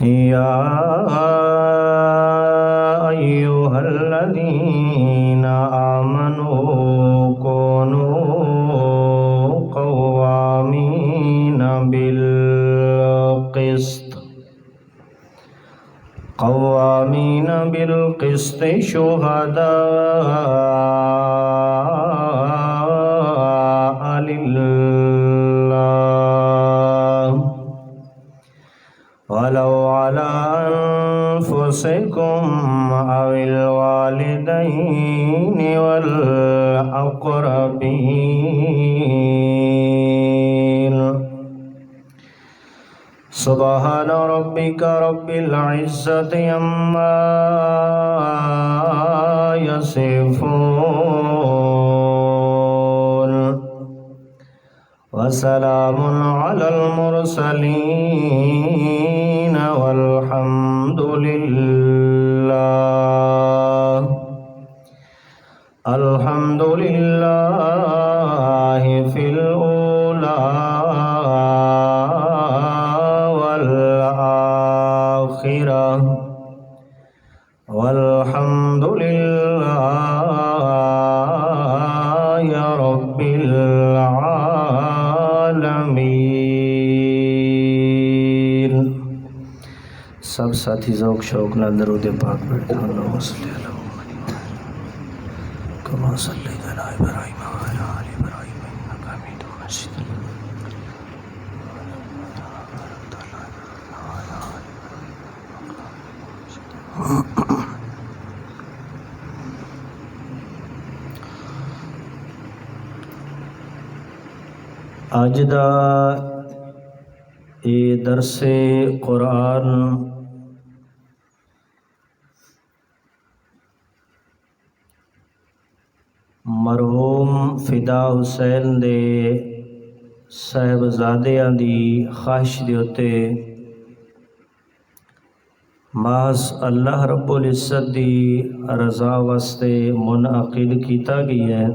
يا أيها الذين آمنوا كونوا قوامين بالقسط شهداء لله ولو على أنفسكم أو الوالدين والأقربين. سبحان ربك رب العزة عما يصفون وسلام على المرسلين والحمد لله في الأولى والآخرة والحمد لله رب العالمین. سب ساتھی ذوق شوق نال درود پاک پڑھتے ہیں. اللہم صلی علی محمد کما صلیت علی ابراہیم وعلی آل ابراہیم انک حمید مجید. اج دا درس قرآن مرحوم فدا حسین دے صاحبزادیاں دی خواہش دے اتے محض اللہ رب العزت دی رضا واسطے منعقد کیتا گئی ہے.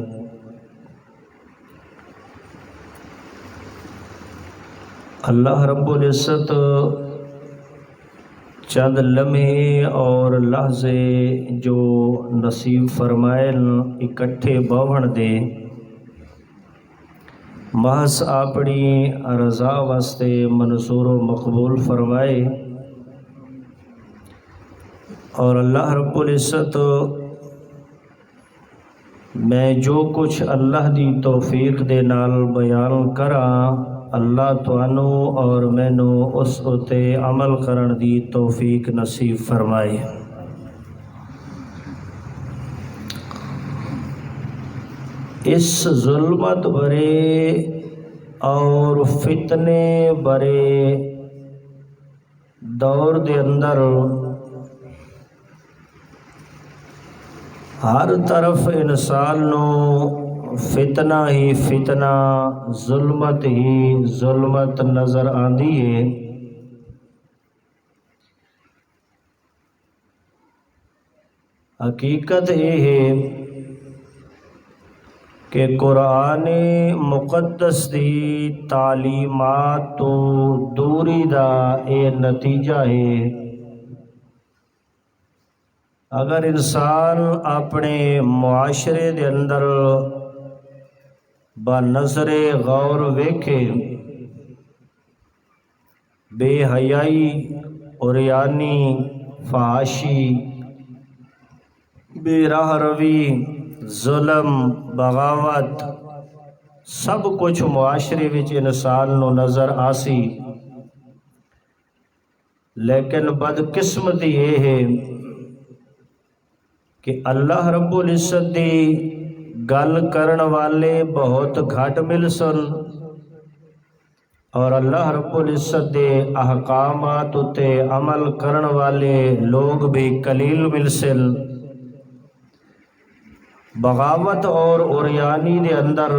اللہ رب العزت چند لمحے اور لحظے جو نصیب فرمائے اکٹھے بہن دے محض اپنی رضا واسطے منظور و مقبول فرمائے. اور اللہ رب العزت میں جو کچھ اللہ دی توفیق دے نال بیان کراں اللہ توانو اور مینو اس اتے عمل کرن دی توفیق نصیب فرمائے. اس ظلمت برے اور فتنے برے دور دے اندر ہر طرف انسان نو فتنہ ہی فتنہ ظلمت ہی ظلمت نظر آندی ہے. حقیقت یہ ہے کہ قرآن مقدس دی تعلیمات تو دوری دا اے نتیجہ ہے. اگر انسان اپنے معاشرے دے اندر بنظر غور ویکھے بے حیائی عریانی فحاشی بے راہ روی ظلم بغاوت سب کچھ معاشرے وچ انسان نو نظر آسی. لیکن بدقسمتی یہ ہے کہ اللہ رب العزت دی گل کرن والے بہت گھٹ مل سن اور اللہ رب العزت دے احکامات تے عمل کرن والے لوگ بھی قلیل مل سن. بغاوت اور عریانی دے اندر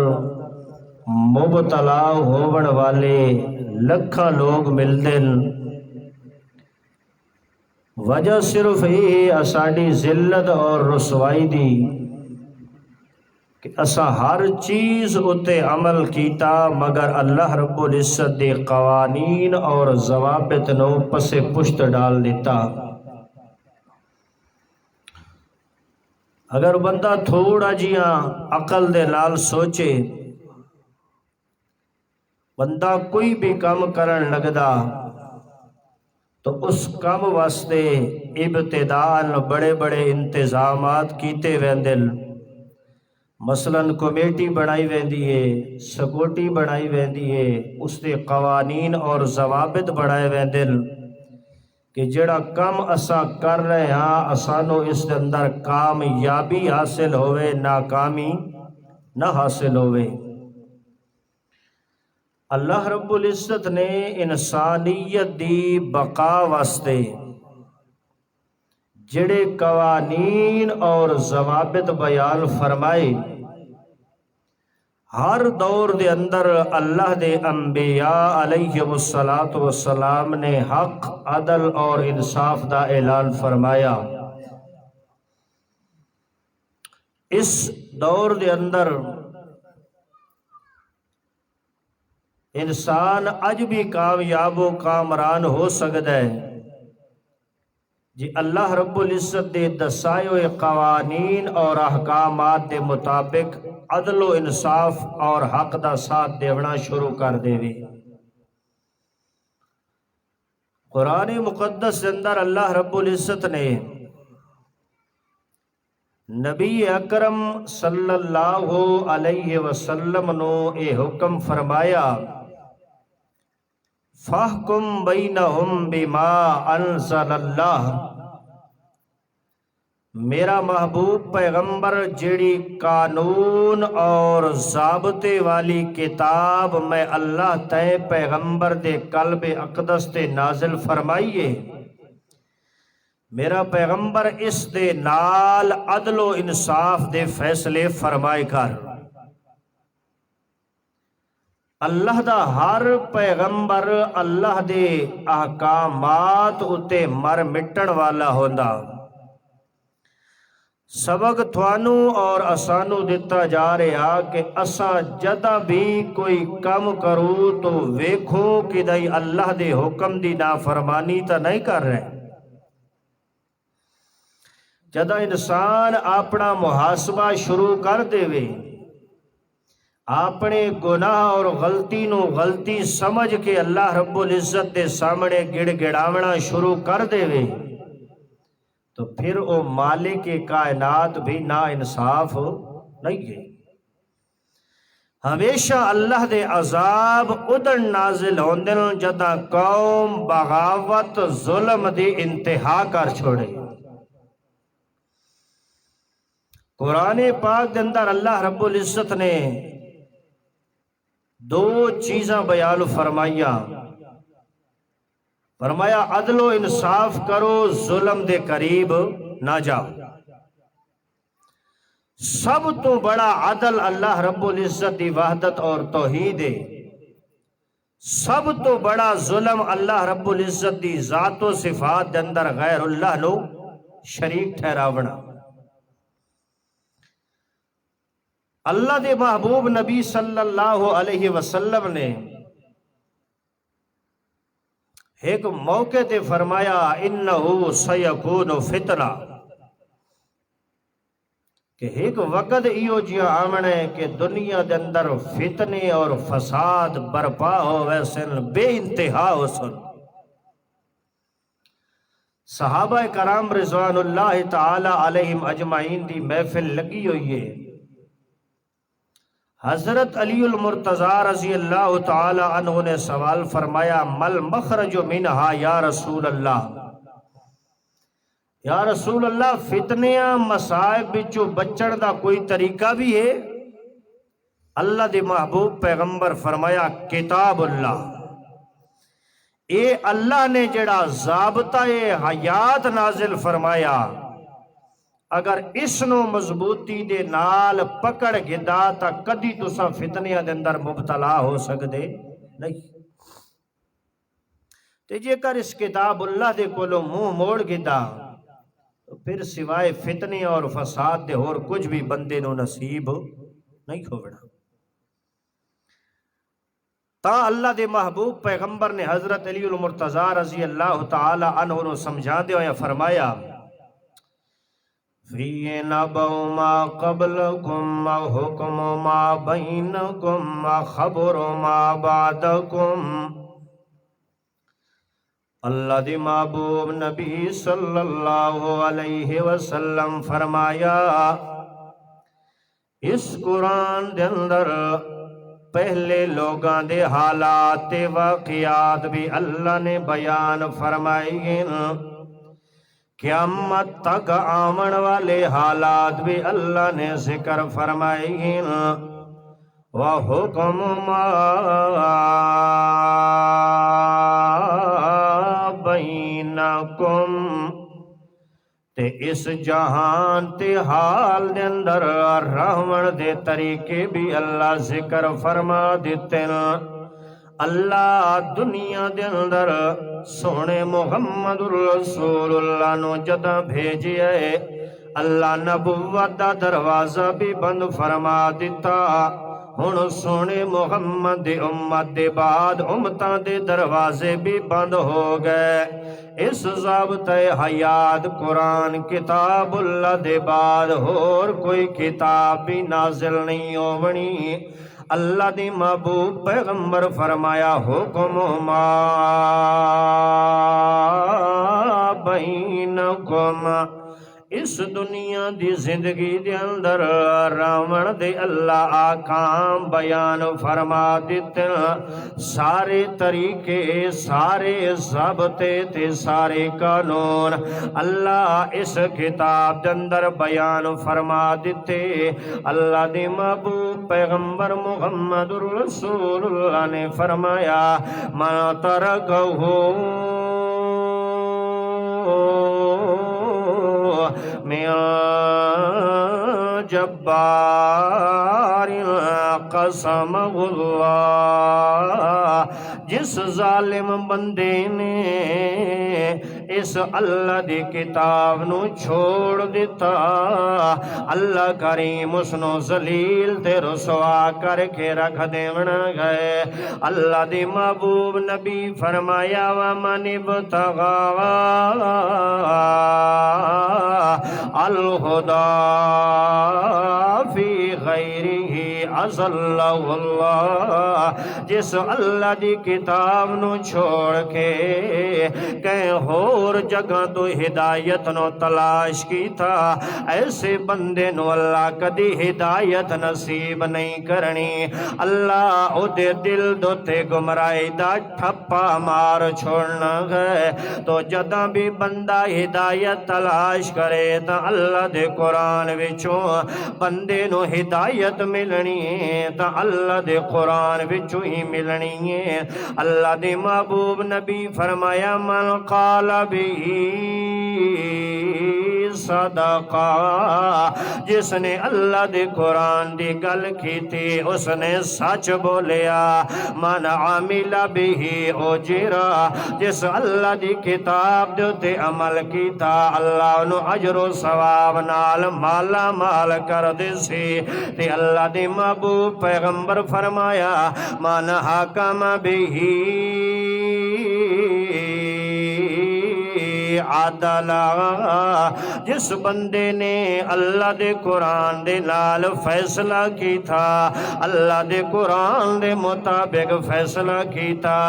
مبتلا ہون والے لکھاں لوگ ملدے. وجہ صرف یہ ہے ساڈی ذلت اور رسوائی دی کہ اساں ہر چیز اتے عمل کیتا مگر اللہ رب العزت دے قوانین اور ضوابط نو پس پشت ڈال دیتا۔ اگر بندہ تھوڑا جیاں عقل دے نال سوچے، بندہ کوئی بھی کام کرن لگدا تو اس کام واسطے ابتداءً بڑے بڑے انتظامات کیتے ویندل، مثلاً کمیٹی بنائی ویندی ہے، سکوٹی بنائی ویندی ہے، اس دے قوانین اور ضوابط بنائے ویندل کہ جڑا کم اساں کر رہے ہاں اسانو اس دے اندر کامیابی حاصل ہوئے، ناکامی نہ حاصل ہوئے۔ اللہ رب العزت نے انسانیت دی بقا واسطے جڑے قوانین اور ضوابط بیان فرمائے، ہر دور دے اندر اللہ دے انبیاء علیہ السلام نے حق، عدل اور انصاف دا اعلان فرمایا۔ اس دور دے اندر انسان اج بھی کامیاب و کامران ہو سکتا ہے جی اللہ رب العزت دے دسائے ہوئے قوانین اور احکامات دے مطابق عدل و انصاف اور حق دا ساتھ دیونا شروع کر دے وی۔ قرآن مقدس دے اندر اللہ رب العزت نے نبی اکرم صلی اللہ علیہ وسلم نو اے حکم فرمایا، فَاحْكُمْ بَيْنَهُمْ بِمَا أَنزَلَ اللَّهُ، میرا محبوب پیغمبر جیڑی قانون اور ضابطے والی کتاب میں اللہ تے پیغمبر دے قلب اقدس تے نازل فرمائیے، میرا پیغمبر اس دے نال عدل و انصاف دے فیصلے فرمائے کر۔ اللہ دا ہر پیغمبر اللہ دے احکامات اتے مر مٹن والا ہوندا۔ سبق تھوانو اور اسانو دیتا جا رہا کہ اسا جدہ بھی کوئی کم کرو تو ویکھو کہ دائی اللہ دے حکم دی نافرمانی تا نہیں کر رہے۔ جدہ انسان اپنا محاسبہ شروع کر دے وے، اپنے گناہ اور غلطی نو غلطی سمجھ کے اللہ رب العزت دے سامنے گڑ گڑاونا شروع کر دے وے، تو پھر او مالک کائنات بھی نا انصاف نہیں ہے۔ ہمیشہ اللہ دے عذاب ادن نازل ہوندن جدہ قوم بغاوت ظلم دی انتہا کر چھوڑے۔ قرآن پاک دے اندر اللہ رب العزت نے دو چیزاں بیان فرمایا عدل و انصاف کرو، ظلم دے قریب نہ جاؤ۔ سب تو بڑا عدل اللہ رب العزت دی وحدت اور توحید ہے، سب تو بڑا ظلم اللہ رب العزت دی ذات و صفات دے اندر غیر اللہ نو شریک ٹھہراونا۔ اللہ دے محبوب نبی صلی اللہ علیہ وسلم نے ایک موقع تے فرمایا، انہو سیکون فتنہ، کہ ایک وقت ایو جیا آمنے کہ دنیا دے اندر فتنے اور فساد برپا ہو ویسن بے انتہا ہو سن۔ صحابہ کرام رضوان اللہ تعالی علیہم اجمعین دی محفل لگی ہوئی ہے۔ حضرت علی المرتضی رضی اللہ تعالی عنہ نے سوال فرمایا، مل مخرج منہا یا رسول اللہ، یا رسول اللہ فتنیاں مسائب بچو بچن دا کوئی طریقہ بھی ہے؟ اللہ دے محبوب پیغمبر فرمایا، کتاب اللہ، اے اللہ نے جڑا ضابطہ حیات نازل فرمایا، اگر اس نو مضبوطی دے نال پکڑ گدا تا کدی تسا فتنیاں دے اندر مبتلا ہو سکدے نہیں۔ تے جے کر اس کتاب اللہ دے کولو منہ موڑ گدا تو پھر سوائے فتنے اور فساد دے اور کچھ بھی بندے نو نصیب نہیں کھوڑا۔ تا اللہ دے محبوب پیغمبر نے حضرت علی المرتضی رضی اللہ تعالی عنہ نے سمجھا دیا یا فرمایا فی نبأ ما قبلکم حکم ما بینکم خبر ما بعدکم۔ اللہ دی محبوب نبی صلی اللہ علیہ وسلم فرمایا اس قرآن دے اندر پہلے لوگاں دے حالات واقعات بھی اللہ نے بیان فرمائے، قیامت تک آمن والے حالات بھی اللہ نے ذکر فرمائے۔ وَحُكْمُ مَا بَيْنَكُمْ تے اس جہان تے حال دے اندر رہون دے طریقے بھی اللہ ذکر فرما دیتے ہیں۔ اللہ دنیا دے اندر سونے محمد رسول اللہ نو جدہ بھیجئے، اللہ نبوت دا دروازہ بھی بند فرما دیتا۔ ہن سونے محمد دی امت دے بعد امتاں دے دروازے بھی بند ہو گئے۔ اس ضابطہ حیات قرآن کتاب اللہ دے بعد اور کوئی کتاب بھی نازل نہیں ہونی۔ اللہ دی محبوب پیغمبر فرمایا حکم ما بینکم، اس دنیا دی زندگی دے اندر راون دے اللہ آکام بیان فرما دیتے ہیں، سارے طریقے سارے ضابطے تے سارے قانون اللہ اس کتاب دے اندر بیان فرما دیتے۔ اللہ دی محبوب پیغمبر محمد رسول اللہ نے فرمایا ما ترکہ من جبار قسمہ اللہ، جس ظالم بندے نے اس اللہ دی کتاب نو چھوڑ دیتا، اللہ کریم اس نو ذلیل تے رسوا کر کے رکھ دیونا گئے۔ اللہ دی محبوب نبی فرمایا وَمَنِ ابْتَغَىٰ الْهُدَىٰ فِي غَيْرِهِ أَضَلَّهُ اللَّهُ، جس اللہ دی کتاب نو چھوڑ کے کہیں اور جگہ تو ہدایت نو تلاش کی تھا، ایسے بندے نو اللہ کدی ہدایت نصیب نہیں کرنی۔ اللہ او دے دل دو تے گمرائی دا ٹھپا مار چھوڑنا گئے۔ تو جدہ بھی بندہ ہدایت تلاش کرے تا اللہ دے قرآن وچوں بندے نو ہدایت ملنی ہے، تا اللہ دے قرآن وچوں ہی ملنی ہے۔ اللہ دے محبوب نبی فرمایا من قال بھی صدقہ، جس نے اللہ دے قرآن دی گل کی تھی اس نے سچ بولیا۔ من عامل بھی اجرا، جس اللہ دی کتاب دے تے عمل کی تھا اللہ انہوں اجر و ثواب نال مالا مال کر دے سی۔ تے اللہ دی محبوب پیغمبر فرمایا من حکم بھی عدلا، جس بندے نے اللہ دے قرآن دے نال فیصلہ کی تھا، اللہ دے قرآن دے مطابق فیصلہ کی تھا،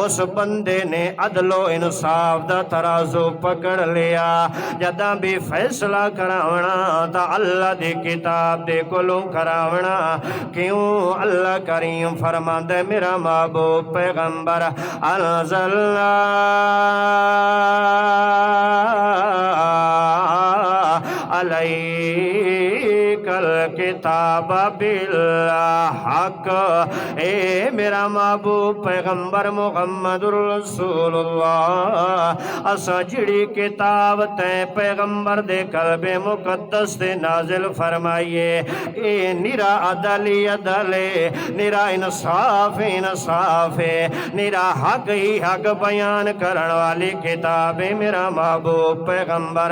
اس بندے نے عدل و انصاف دا ترازو پکڑ لیا۔ جدہ بھی فیصلہ کراونا تا اللہ دی کتاب دے کلوں کراونا، کیوں اللہ کریم فرماندے میرا محبوب پیغمبر انزلنا علیک الکتاب بالحق، اے میرا محبوب پیغمبر محمد رسول اللہ، اسا جڑی کتاب تے پیغمبر دے قلب مقدس دے نازل فرمائیے، اے نرا عدلی عدلے، نرا انصاف انصاف، نرا حق ہی حق بیان کرن والی کتاب میرا محبوب پیغمبر۔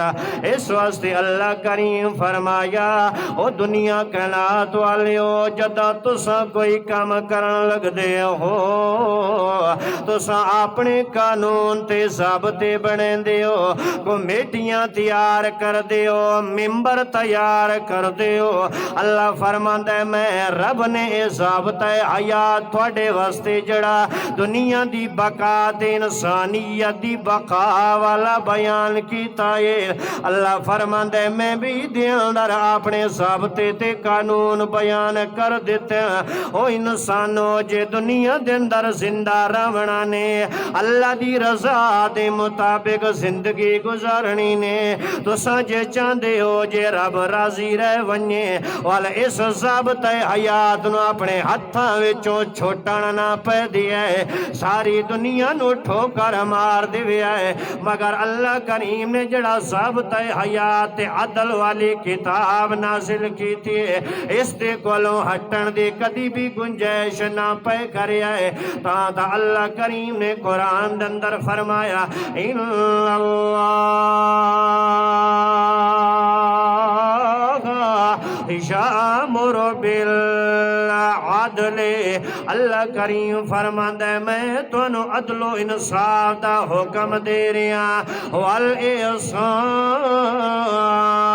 اس واسطے اللہ کریم فرمایا او دنیا دنیا کائنات والیو جداں تساں کوئی کام کرن لگدے ہو تساں اپنے قانون تے ضابطے بنیندے ہو کمیٹیاں تیار کر دیو ممبر تیار کر دیو اللہ فرماندا ہے میں رب نے اے ضابطہ حیات تواڈے واسطے جڑا دنیا دی بقا تے انسانیت دی بقا والا بیان کیتا ہے اللہ فرماندا ہے میں بھی دے اندر اپنے ضابطے تے قانون بیان کر دیتے او انسانو جے دنیا دے اندر زندہ رہنا نے اللہ دی رضا دے مطابق زندگی گزارنی نے تساں جے چاہندے ہو جے رب راضی رہ ونجے وال اس ضابطہ حیات نو اپنے ہتھاں وچوں چھوٹن نہ پے دیا ہے ساری دنیا نو ٹھوکر مار دیا ہے مگر اللہ کریم نے جڑا ضابطہ حیات عدل والی کتاب نازل کی تھی اس دے کولوں ہٹن دی کدی بھی گنجائش نہ پے کریا ہے تا اللہ کریم نے قرآن دے اندر فرمایا ان اللہ یامر بالعدل اللہ کریم فرماندا ہے میں تانوں عدل و انصاف دا حکم دے رہا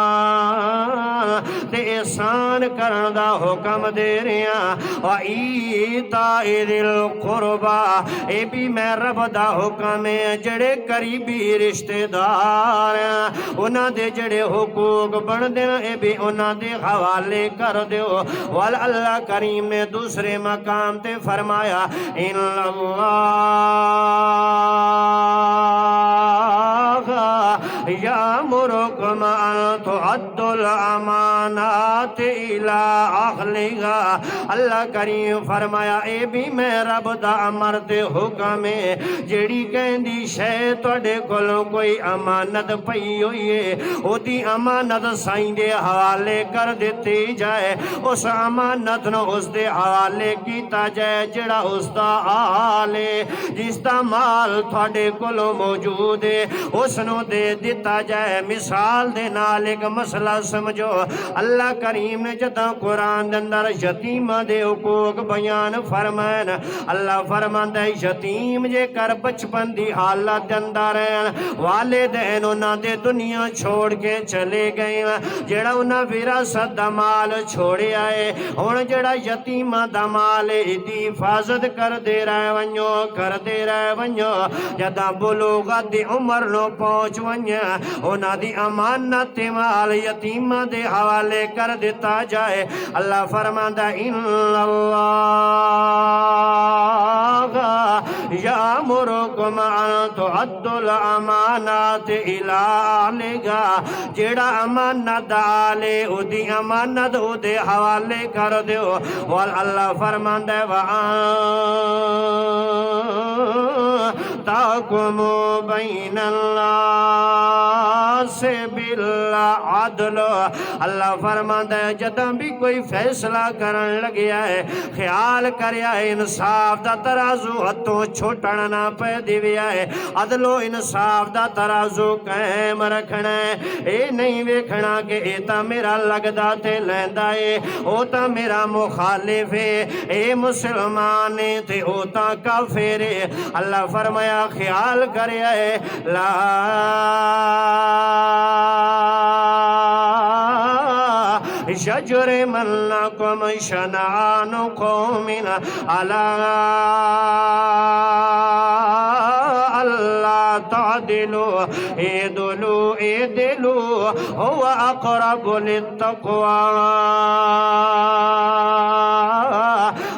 والاحسان تے احسان کرن دا حکم دے رہا وایتاء ذی القربا اے بھی میں رب دا حکم ہے جڑے قریبی رشتہ دار انہاں دے جڑے حقوق بن دے اے بھی انہاں دے حوالے کر دیو وال اللہ کریم نے دوسرے مقام تے فرمایا ان اللہ یامرکم ان تؤدوا الامانات الی اہلھا اللہ کریم فرمایا اے بھی میں رب دا امر تے حکم ہے جیڑی کہندی شے تواڈے کولوں کوئی امانت پئی ہوئی ہے او دی امانت سائیں دے حوالے کر دتی جائے اس امانت نو اس دے حوالے کیتا جائے جڑا اس دا آل ہے جس دا مال تواڈے کولوں موجود ہے اس نو دے دتا جائے مثال دے نال ایک مسئلہ سمجھو اللہ کریم نے جداں قرآن دے اندر یتیم دے حقوق بیان فرمائن اللہ فرماندا ہے یتیم جے کر بچپن دی حالت دے اندر والدین انہاں دے دنیا چھوڑ کے چلے گئے جڑا انہاں وراثت دا مال چھوڑیا ہے ہن جڑا یتیماں دا مال دی حفاظت کر دے رہے ونجو جداں بلوغت دی عمر نو پہنچ ونجا انہاں دی امانت مال یتیماں دے حوالے کر دیتا جائے اللہ فرماندا ان اللہ یامرکم ان تؤدوا الامانات الی اہلھا جڑا امانت آلے او دی امانت او دے حوالے کر دیو وال اللہ فرماندا ہے تحکموا بین الناس بالعدل اللہ فرماندا ہے جداں بھی کوئی فیصلہ کرن لگیا ہے خیال کریا ہے انصاف دا ترازو ہتھوں چھوٹن نہ پے دیویا ہے عدل و انصاف دا ترازو قائم رکھنا ہے اے نہیں ویکھنا کہ اے تا میرا لگدا تے لیندا ہے او تا میرا مخالف ہے اے مسلمان تے او تا کافر ہے اللہ فرمایا خیال کریا ہے لا یجرمنکم شنآن قوم علی اللہ تعدلوا اعدلوا هو اقرب للتقوی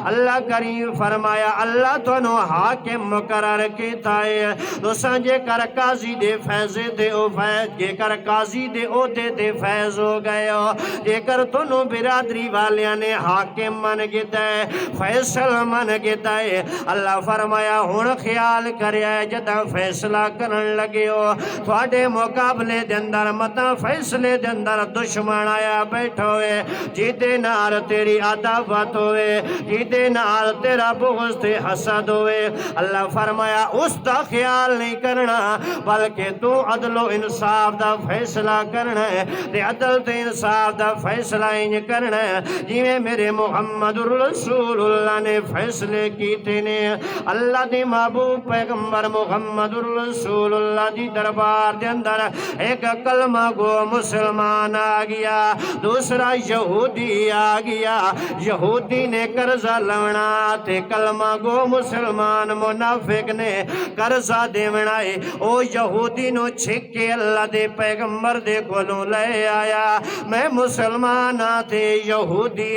اللہ کریم فرمایا اللہ تنو حاکم مقرر کیتا ہے تساں جے کر قاضی دے فیض دے او فیض جے کر قاضی دے او دے فیض ہو گئے ہو جے کر تنو برادری والیاں نے حاکم من گیتا ہے فیصل من گیتا ہے اللہ فرمایا ہن خیال کریا ہے جداں فیصلہ کرن لگے ہو تواڈے مقابلے دے اندر متا فیصلے دے اندر دشمن آیا بیٹھا ہوئے جیدے نال تیری عداوت ہوئے جیدے جیدے نال تیرا بغض تے حسد ہوئے اللہ فرمایا اس دا خیال نہیں کرنا بلکہ تو عدل و انصاف دا فیصلہ کرنا ہے تے عدل تے انصاف دا فیصلہ انج کرنا ہے جویں میرے محمد رسول اللہ نے فیصلے کیتے نے اللہ دی محبوب پیغمبر محمد رسول اللہ دی دربار دے اندر ایک کلمہ گو مسلمان آ گیا دوسرا یہودی آ گیا یہودی نے قرضہ لونا تے کلمہ گو مسلمان منافق نے قرضہ دیونا ہے او یہودی نو چھک کے اللہ دے پیغمبر دے کولوں لے آیا میں مسلمان تے یہودی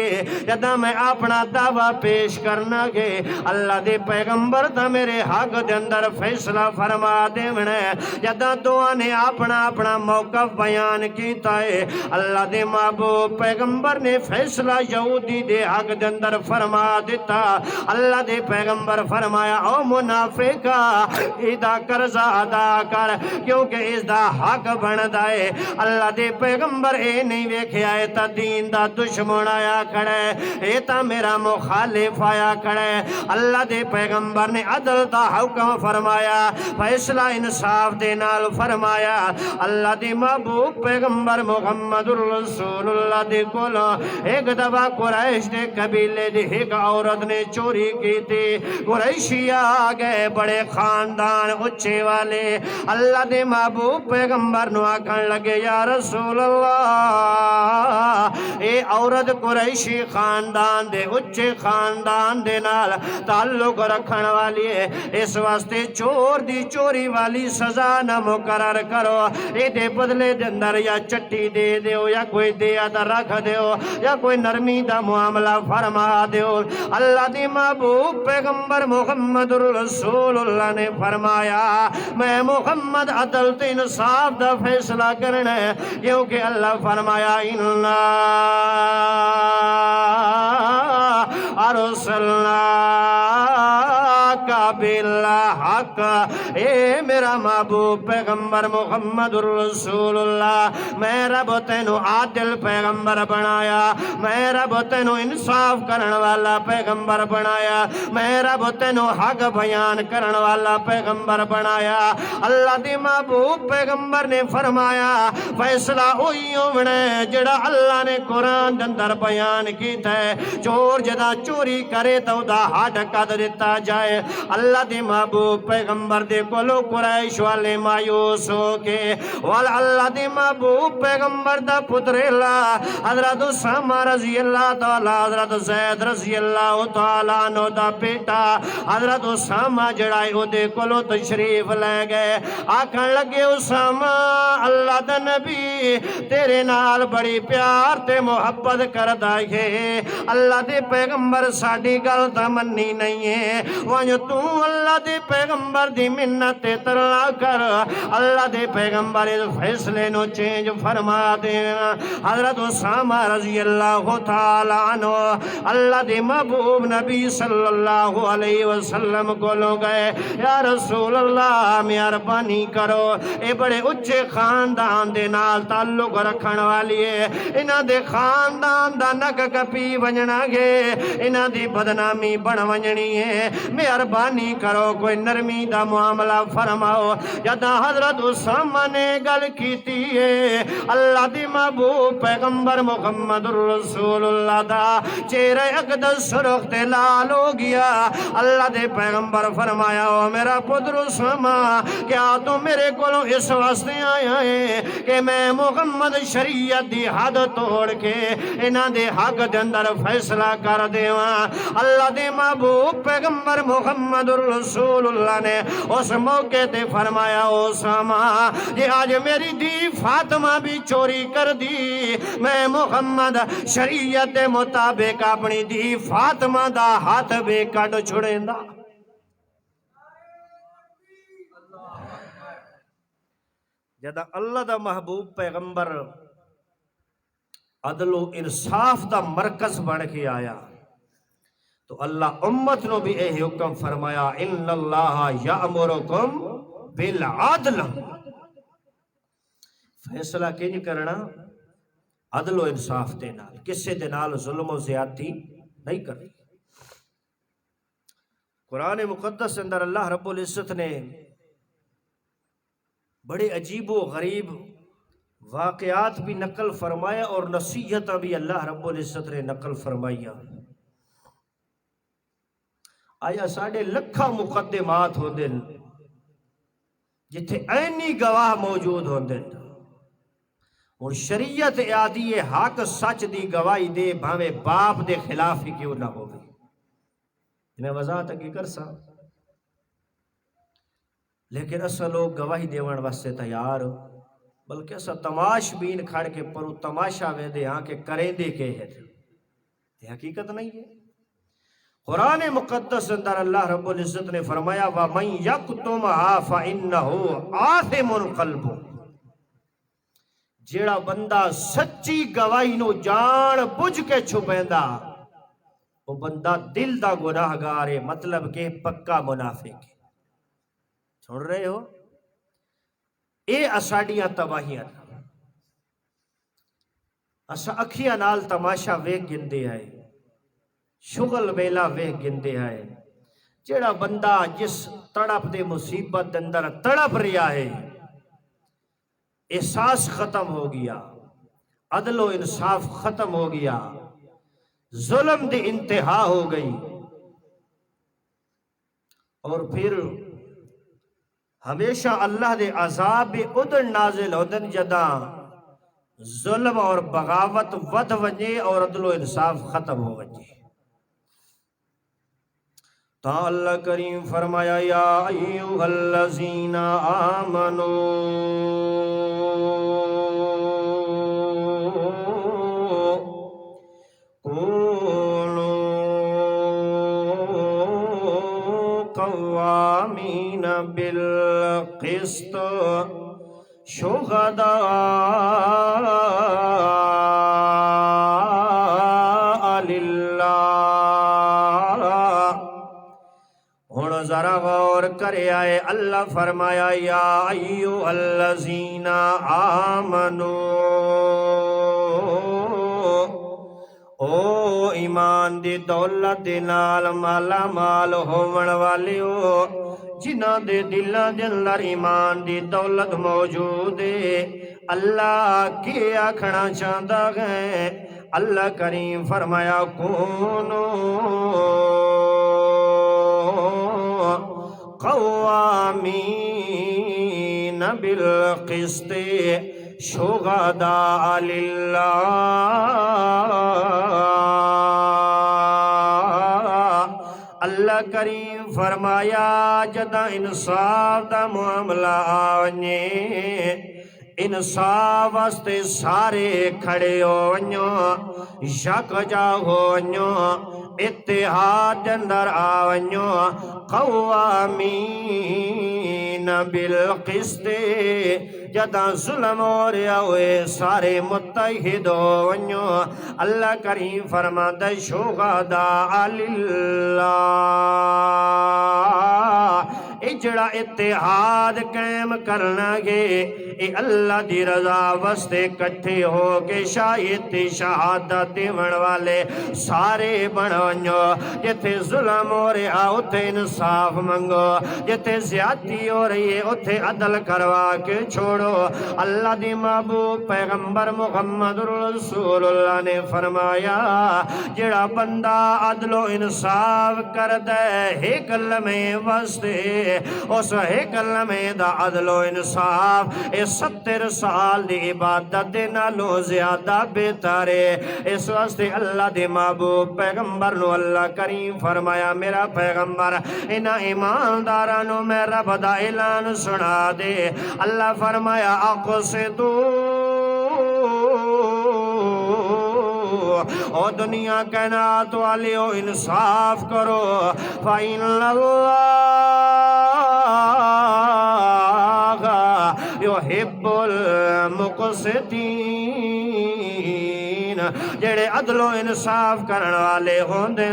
جدا میں اپنا دعویٰ پیش کرنا گے اللہ دے پیغمبر دا میرے حق دے اندر فیصلہ فرما دیونا ہے جدا دعا نے اپنا موقف بیان کیتا ہے اللہ دے محبوب پیغمبر نے فیصلہ یہودی دے حق دے اندر فرما دیتا اللہ دے پیغمبر فرمایا او منافقہ ایدہ قرضہ ادا کر کیونکہ اس دا حق بندا ہے اللہ دے پیغمبر اے نہیں ویکھیا اے تا دین دا دشمن آیا کھڑے اے تا میرا مخالف آیا کھڑے اللہ دے پیغمبر نے عدل دا حکم فرمایا فیصلہ انصاف دے نال فرمایا اللہ دی محبوب پیغمبر محمد رسول اللہ دے کولو ایک دفعہ قریش دے قبیلے دی ایک عورت نے چوری کی تھی قریشی آگئے بڑے خاندان اچھے والے اللہ دے محبوب پیغمبر نو آکھن لگے یا رسول اللہ اے عورت قریشی خاندان دے اچھے خاندان دے نال تعلق رکھن والی ہے اس واسطے چور دی چوری والی سزا نہ مقرر کرو اے دے بدلے دے اندر یا چٹی دے دیو یا کوئی دیا دا رکھ دیو یا کوئی نرمی دا معاملہ فرما دیو اللہ دی محبوب پیغمبر محمد رسول اللہ نے فرمایا میں محمد عدل تے انصاف دا فیصلہ کرنا ہے کیونکہ اللہ فرمایا اِنَّا أَرْسَلْنَاكَ بِالْحَقِّ اے میرا محبوب پیغمبر محمد رسول اللہ میں رب تینو عادل پیغمبر بنایا میں رب تینو انصاف کرن والا پیغمبر بنایا میں رب تینو حق بیان کرن والا پیغمبر بنایا اللہ دی محبوب پیغمبر نے فرمایا فیصلہ ہوئی ہونا جڑا اللہ نے قرآن اندر بیان کیتا ہے چور جدا چوری کرے تو دا ہاتھ قد دیتا جائے اللہ دی محبوب پیغمبر دے کولو قریش والے مایوس ہو کے اللہ دی محبوب پیغمبر دا پتر اللہ حضرت اسامہ رضی اللہ تعالی حضرت زید رضی اللہ تعالی عنہ دا بیٹا حضرت اسامہ جڑائے او دے کولو تشریف لے گئے آکھن لگے اسامہ اللہ دا نبی تیرے نال بڑی پیار تے محبت کردا ہے اللہ دے پیغمبر ساڈی گل تے مننی نہیں ہے ونج تو اللہ دے پیغمبر دی منت ترلا کر اللہ دے پیغمبر اس فیصلے نو چینج فرما دینا حضرت اسامہ رضی اللہ تعالی عنہ اللہ دے محبوب نبی صلی اللہ علیہ وسلم کو لو گئے یا رسول اللہ مہربانی کرو اے بڑے اچھے خاندان دے نال تعلق رکھن والی ہے انہاں دے خاندان دا نک کپی ونجنا گے انہاں دی بدنامی بن ونجنی ہے مہربانی کرو کوئی نرمی دا معاملہ فرماؤ جدا حضرت اسامہ نے گل کیتی ہے اللہ دی محبوب پیغمبر محمد رسول اللہ دا چہرہ اقدس سرخ تے لال ہو گیا اللہ دے پیغمبر فرمایا او میرا پتر اسامہ کیا تو میرے کولوں اس واسطے آیا ہے کہ میں محمد شریعت دی حد توڑ کے انہاں دے حق دے اندر فیصلہ کر دیواں اللہ دے محبوب پیغمبر محمد رسول اللہ نے اس موقع تے فرمایا اسامہ یہ آج میری دی فاطمہ بھی چوری کر دی میں محمد شریعت دے مطابق اپنی دی فاطمہ دا ہاتھ بے کٹ چھڑیں دا جدا اللہ دا محبوب پیغمبر عدل و انصاف دا مرکز بن کے آیا تو اللہ امت نو بھی اے حکم فرمایا ان اللہ یامرکم بالعدل فیصلہ کنج کرنا عدل و انصاف دے نال کسے دے نال ظلم و زیادتی نہیں کرنی قرآن مقدس کے اندر اللہ رب العزت نے بڑے عجیب و غریب واقعات بھی نقل فرمایا اور نصیحت بھی اللہ رب العزت نے نقل فرمایا۔ آیا ساڑھے لکھا مقدمات ہو دن جتھے اینی گواہ موجود ہو دن اور شریعت آدھی حق سچ دی گواہی دے بھاوے باپ دے خلاف ہی کیوں نہ ہوگی۔ میں وضاحت کی کر سا لیکن اسا لوگ گواہی دیوان واسطے تیار بلکہ اسا تماش بین کھڑ کے پرو تماشا وے دے ہاں کہ کریں دے کے ہے یہ حقیقت نہیں ہے۔ قرآن مقدس اندر اللہ رب العزت نے فرمایا وَمَن يَكْتُمْهَا فَإِنَّهُ آثِمٌ قَلْبُهُ، جیڑا بندہ سچی گواہی نو جان بجھ کے چھپیندا وہ بندہ دل دا گناہگار ہے، مطلب کہ پکا منافق ہے۔ سن رہے ہو؟ اے اساڑیاں تباہیاں اسا اکھیاں نال تماشا ویکھ گندے آئے، شغل ویلا ویکھ گندے آئے۔ جیڑا بندہ جس تڑپ دے مصیبت اندر تڑپ رہا ہے احساس ختم ہو گیا، عدل و انصاف ختم ہو گیا، ظلم دی انتہا ہو گئی، اور پھر ہمیشہ اللہ دے عذاب ادن نازل ہودن جداں ظلم اور بغاوت ود ونجے اور عدل و انصاف ختم ہو ونجے۔ تا اللہ کریم فرمایا یا ایوہ الذین آمنوا قوامین بالقسط شہداء للہ۔ ہن ذرا غور کرے آئے اللہ فرمایا یا ایوہ الذین آمنوا، او ایمان دی دولت دی نال مالا مال ہوون والیو، جنہاں دے دلاں دے اندر ایمان دی دولت موجود ہے، اللہ کی آکھنا چاہتا ہے؟ اللہ کریم فرمایا کونو قوامین بالقسط شہداء للہ۔ اللہ کریم فرمایا جدا انصاف دا معاملہ آنے انصاف واسطے سارے کھڑے ہونیو، شک جا ہونیو، اتحاد اندر آونیو، قوامین بالقسط جدا ظلم ہو رہا ہوئے سارے متحد ہونیو۔ اللہ کریم فرماتا شہداء للہ، اجڑا اتحاد قائم کرنا گے اے اللہ دی رضا واسطے کٹھے ہو کے شاہد شہادت دیون والے سارے بنو۔ جتے ظلم ہو رہا اتھے انصاف منگو، جتے زیادتی ہو رہی ہے اتھے عدل کروا کے چھوڑو۔ اللہ دی محبوب پیغمبر محمد رسول اللہ نے فرمایا جڑا بندہ عدل و انصاف کر دے ایک لمحے واسطے اس ایک لمحے دا عدل و انصاف اے 70 سال دی عبادت دے نالوں زیادہ بہتر ہے۔ اس واسطے اللہ دے محبوب پیغمبر نو اللہ کریم فرمایا میرا پیغمبر انہاں ایماندارانو میں رب دا اعلان سنا دے۔ اللہ فرمایا اقصدو او دنیا کائنات والیو انصاف کرو، فَإِنَّ اللَّهَ يُحِبُّ الْمُقْسِطِينَ، المتقین جڑے عدل و انصاف کرن والے ہوندے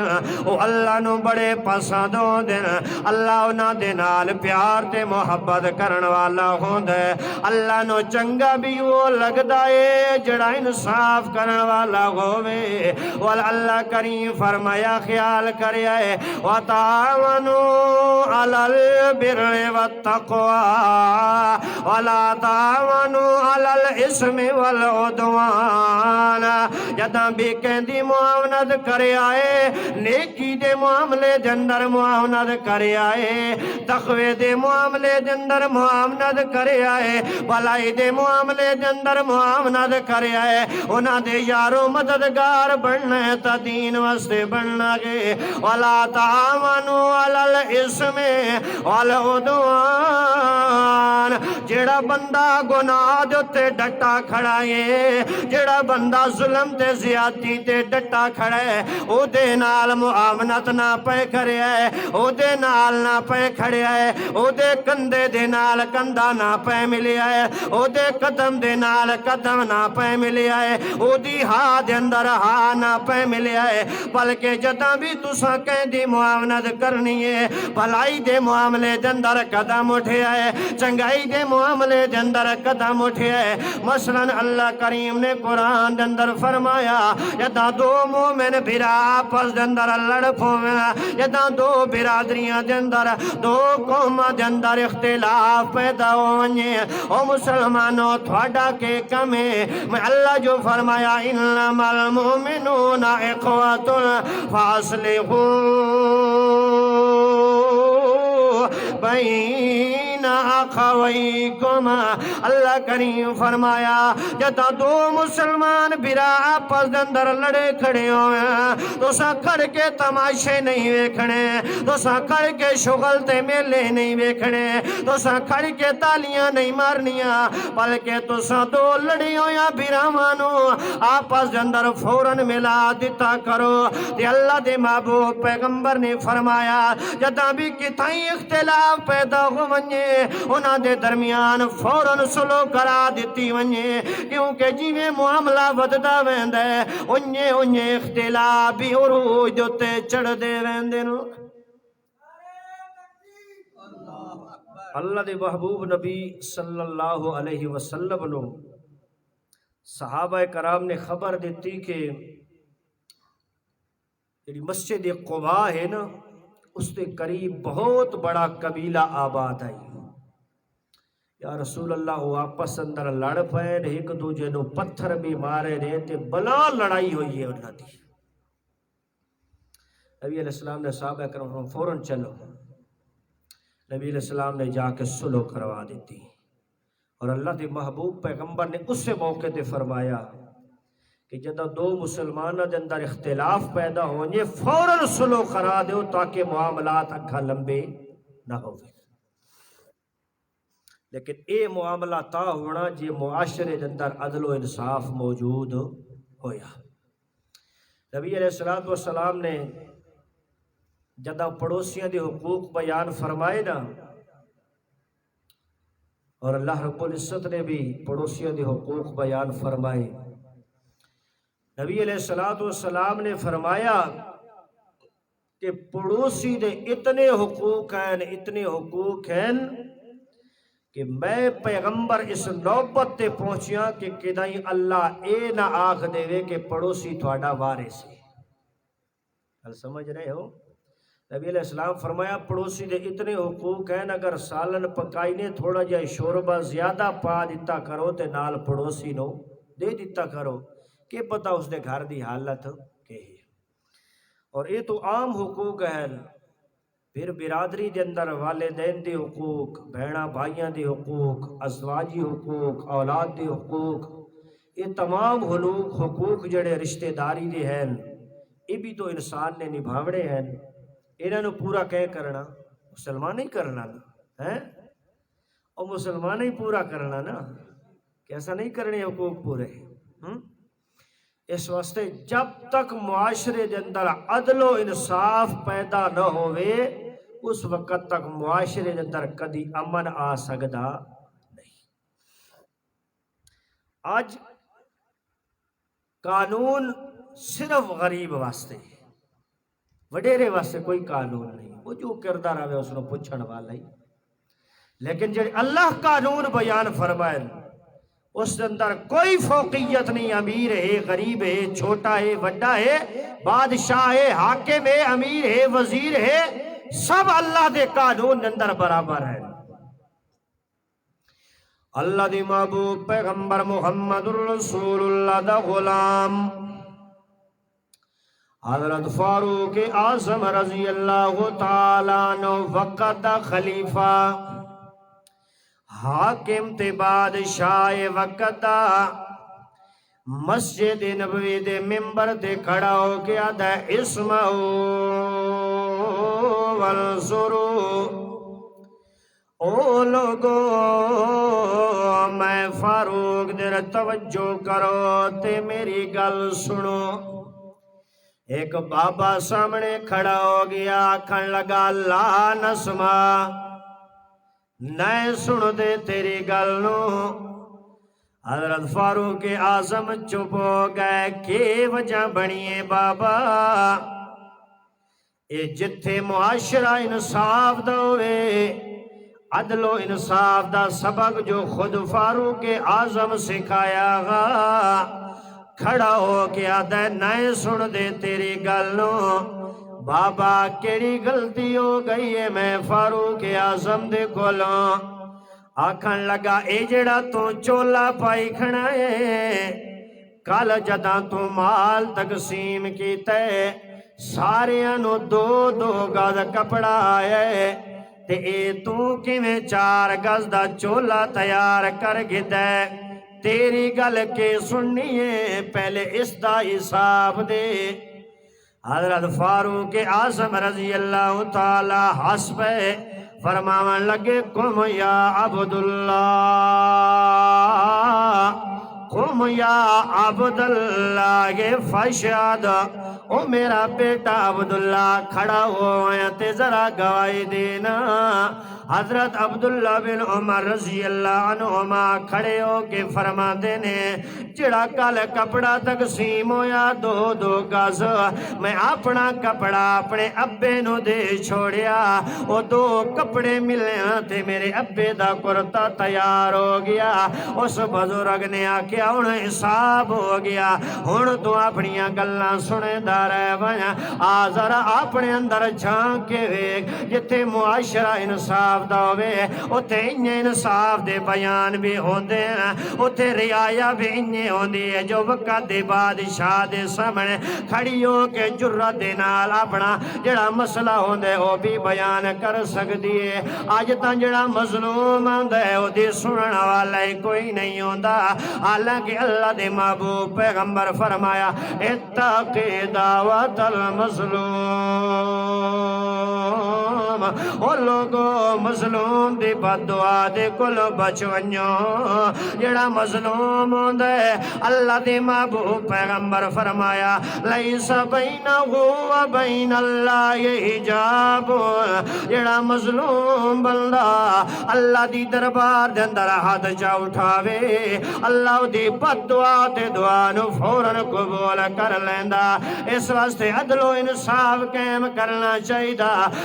او اللہ نو بڑے پسند ہوندے اللہ انہاں دے نال پیار تے محبت کرن والا ہوندا ہے اللہ نو چنگا بھی وہ لگدا ہے جڑا انصاف کرن والا ہووے وال اللہ کریم فرمایا خیال کریا ہے وتعاونوا علی البر والتقوی ولا تعاونوا علی الاسم والعدوان جداں بھی کہندی معاونت کریا ہے نیکی دے معاملے دے اندر معاونت کریا ہے تقوی دے معاملے دے اندر معاونت کریا ہے بھلائی دے معاملے دے اندر معاونت کریا ہے انہاں دے یارو مددگار بننا ہے تا دین واسطے بننا گے ولا تعاونوا علی الاسم والعدوان جڑا بندہ گناہ دے تے ڈٹا کھڑا ہے جڑا بندہ ظلم تے زیادتی تے ڈٹا کھڑا ہے او دے نال معاونت نہ پے کریا ہے او دے نال نہ پے کھڑیا ہے او دے کندھے دے نال کندھا نہ پے ملیا ہے او دے قدم دے نال قدم نہ پے ملیا ہے او دی ہاں دے اندر ہاں نہ پے ملیا ہے بلکہ جداں بھی تساں کہندی معاونت کرنی ہے بھلائی دے معاملے دے اندر قدم اٹھیا ہے چنگائی دے معاملے دے اندر قدم اٹھیا ہے مثلا اللہ کریم نے قرآن دے اندر فرمایا جداں دو مومن بھرا آپس دے اندر لڑ پویں جداں دو برادریاں دے اندر دو قوماں دے اندر اختلاف پیدا ہوئیں او مسلمانوں تھوڑا کے کمیں میں اللہ جو فرمایا انما المؤمنون اخوۃ فاصلحوا بین اخویکم اللہ کریم فرمایا جداں دو مسلمان برا آپس دے اندر لڑے کھڑے ہوئے تو سا کھڑ کے تماشے نہیں ویکھنے تو سا کھڑ کے شغل تے میلے نہیں ویکھنے تو سا کھڑ کے تالیاں نہیں مارنیاں بلکہ تو سا دو لڑی ہویا براوانو آپس دے اندر فوراً ملا دیتا کرو تے اللہ دے محبوب پیغمبر نے فرمایا جداں بھی کتھائیں اختلاف پیدا ہو ونجے انہاں دے درمیان فوراً سلو کرا دیتی ونجے کیونکہ جیویں معاملہ وددا ویندا ہے انجے اختلاف بھی عروج تے چڑھ دے ویندے نو اللہ دے محبوب نبی صلی اللہ علیہ وسلم نو صحابہ کرام نے خبر دیتی کہ جڑی مسجد قباء ہے نا اس کے قریب بہت بڑا قبیلہ آباد ہے یا رسول اللہ وہ آپس اندر لڑ پے ایک دوجے نو پتھر بھی مارے نے تے بلا لڑائی ہوئی ہے انہاں دی نبی علیہ السلام نے صحابہ کرام فوراً چلو نبی علیہ السلام نے جا کے صلح کروا دیتی اور اللہ کے محبوب پیغمبر نے اس سے موقع تے فرمایا کہ جدہ دو مسلمانوں دے اندر اختلاف پیدا ہوئے فوراً صلح کرا دیو تاکہ معاملات اکھا لمبے نہ ہوئے لیکن اے معاملہ تا ہونا جے معاشرے دے اندر عدل و انصاف موجود ہویا نبی علیہ السلام نے جدہ پڑوسیاں دے حقوق بیان فرمائے نا اور اللہ رب العزت نے بھی پڑوسیاں دے حقوق بیان فرمائے نبی علیہ السلام نے فرمایا کہ پڑوسی دے اتنے حقوق ہیں کہ میں پیغمبر اس نوبت تے پہنچیا کہ کدائیں اللہ اے نہ آکھ دے وے کہ پڑوسی تھوڑا وارث ہے حل سمجھ رہے ہو نبی علیہ السلام فرمایا پڑوسی دے اتنے حقوق ہیں اگر سالن پکائی نے تھوڑا جائے شوربہ زیادہ پا دیتا کرو تے نال پڑوسی نو دے دیتا کرو کہ پتہ اس دے گھر دی حالت کہ ہے اور یہ تو عام حقوق ہیں پھر برادری دے اندر والدین دے حقوق بہناں بھائیاں دے حقوق ازواجی حقوق اولاد دے حقوق یہ تمام حقوق جڑے رشتہ داری دے ہیں یہ بھی تو انسان نے نبھاونے ہیں انہاں نو پورا کہہ کرنا مسلمان ہی کرنا نا ہے اور مسلمان ہی پورا کرنا نا کیسا نہیں کرنے حقوق پورے اس واسطے جب تک معاشرے دے اندر عدل و انصاف پیدا نہ ہوئے اس وقت تک معاشرے دے اندر کدی امن آ سکدا نہیں آج قانون صرف غریب واسطے، وڈیرے واسطے کوئی قانون نہیں، وہ جو کردہ رہے اس نے پوچھن والا ہی۔ لیکن جب اللہ قانون بیان فرمائے اس اندر کوئی فوقیت نہیں، امیر ہے، غریب ہے، چھوٹا ہے، بڑا ہے، بادشاہ ہے، حاکم ہے، امیر ہے، وزیر ہے، سب اللہ دے قانون اندر برابر ہے۔ اللہ دی محبوب پیغمبر محمد الرسول اللہ دا غلام حضرت فاروق اعظم رضی اللہ تعالیٰ عنہ وقت دا خلیفہ حاکم تے بادشاہ وقت دا مسجد نبوی دے ممبر تے کھڑا ہو کے آدھا اسمعو وانظرو، او لوگو میں فاروق دیر توجہ کرو تے میری گل سنو۔ ایک بابا سامنے کھڑا ہو گیا، آکھن لگا لا نسمع، نئے سن دے تیری گل نو۔ حضرت فاروق اعظم چپ ہو گئے، کی وجہ بنیے بابا؟ اے جتھے معاشرہ انصاف دا ہوئے، عدل و انصاف دا سبق جو خود فاروق اعظم سکھایا گا، کھڑا ہو کے آدھے نئے سن دے تیری گل نو۔ بابا کیڑی غلطی ہو گئی ہے میں فاروق اعظم دے کولوں؟ آکھن لگا اے جڑا تو چولا پائی کھڑا ہے، کل جداں تو مال تقسیم کیتا ہے ساریاں نو دو دو گز کپڑا آئے، تے اے تو کیویں 4 گز دا چولا تیار کر گدا ہے؟ تیری گل کے سننی ہے، پہلے اس دا حساب دے۔ حضرت فاروق اعظم رضی اللہ تعالی حسبہ فرماون لگے قم یا عبداللہ، قم یا عبداللہ فشہد، او میرا بیٹا عبداللہ کھڑا ہوا تے ذرا گواہی دینا۔ حضرت عبداللہ بن عمر رضی اللہ عنہما کھڑے ہو کے فرما دینے، جڑا کل کپڑا تقسیم ہویا 2 گز، میں اپنا کپڑا اپنے ابے نو دے چھوڑیا، وہ 2 کپڑے ملے تے میرے ابے دا کرتا تیار ہو گیا۔ اس بزرگ نے آکھیا ہن حساب ہو گیا، ہن تو اپنیاں گلاں سنے دا رہ بھایا، آ ذرا اپنے اندر جھانک کے ویکھ، جتھے معاشرہ انصاف دا ہوئے اوتھے انہیں انصاف دے بیان بھی ہوندے ہیں، اوتھے رعایا بھی انہیں ہوندی ہے، جو وقت دے بادشاہ دے سامنے کھڑی ہو کے جرت دے نال اپنا جڑا مسئلہ ہوندے وہ بھی بیان کر سکتی ہے۔ آج تاں جڑا مظلوم ہوندے وہ دی سنن والا ہی کوئی نہیں ہوندا، حالانکہ اللہ دے محبوب پیغمبر فرمایا اتقی دعوت المظلوم، او لوگو مظلوم دی بد دعا دے کل بچ ونجو۔ جڑا مظلوم ہوندا ہے اللہ دے محبوب پیغمبر فرمایا لیس بینہ و بین اللہ حجاب، جڑا مظلوم بندہ اللہ دی دربار دے اندر ہاتھ چا اٹھاوے، اللہ دی بد دعا تے دعا نو فوراً قبول کر لیندا۔ اس واسطے عدل و انصاف قائم کرنا چاہیے،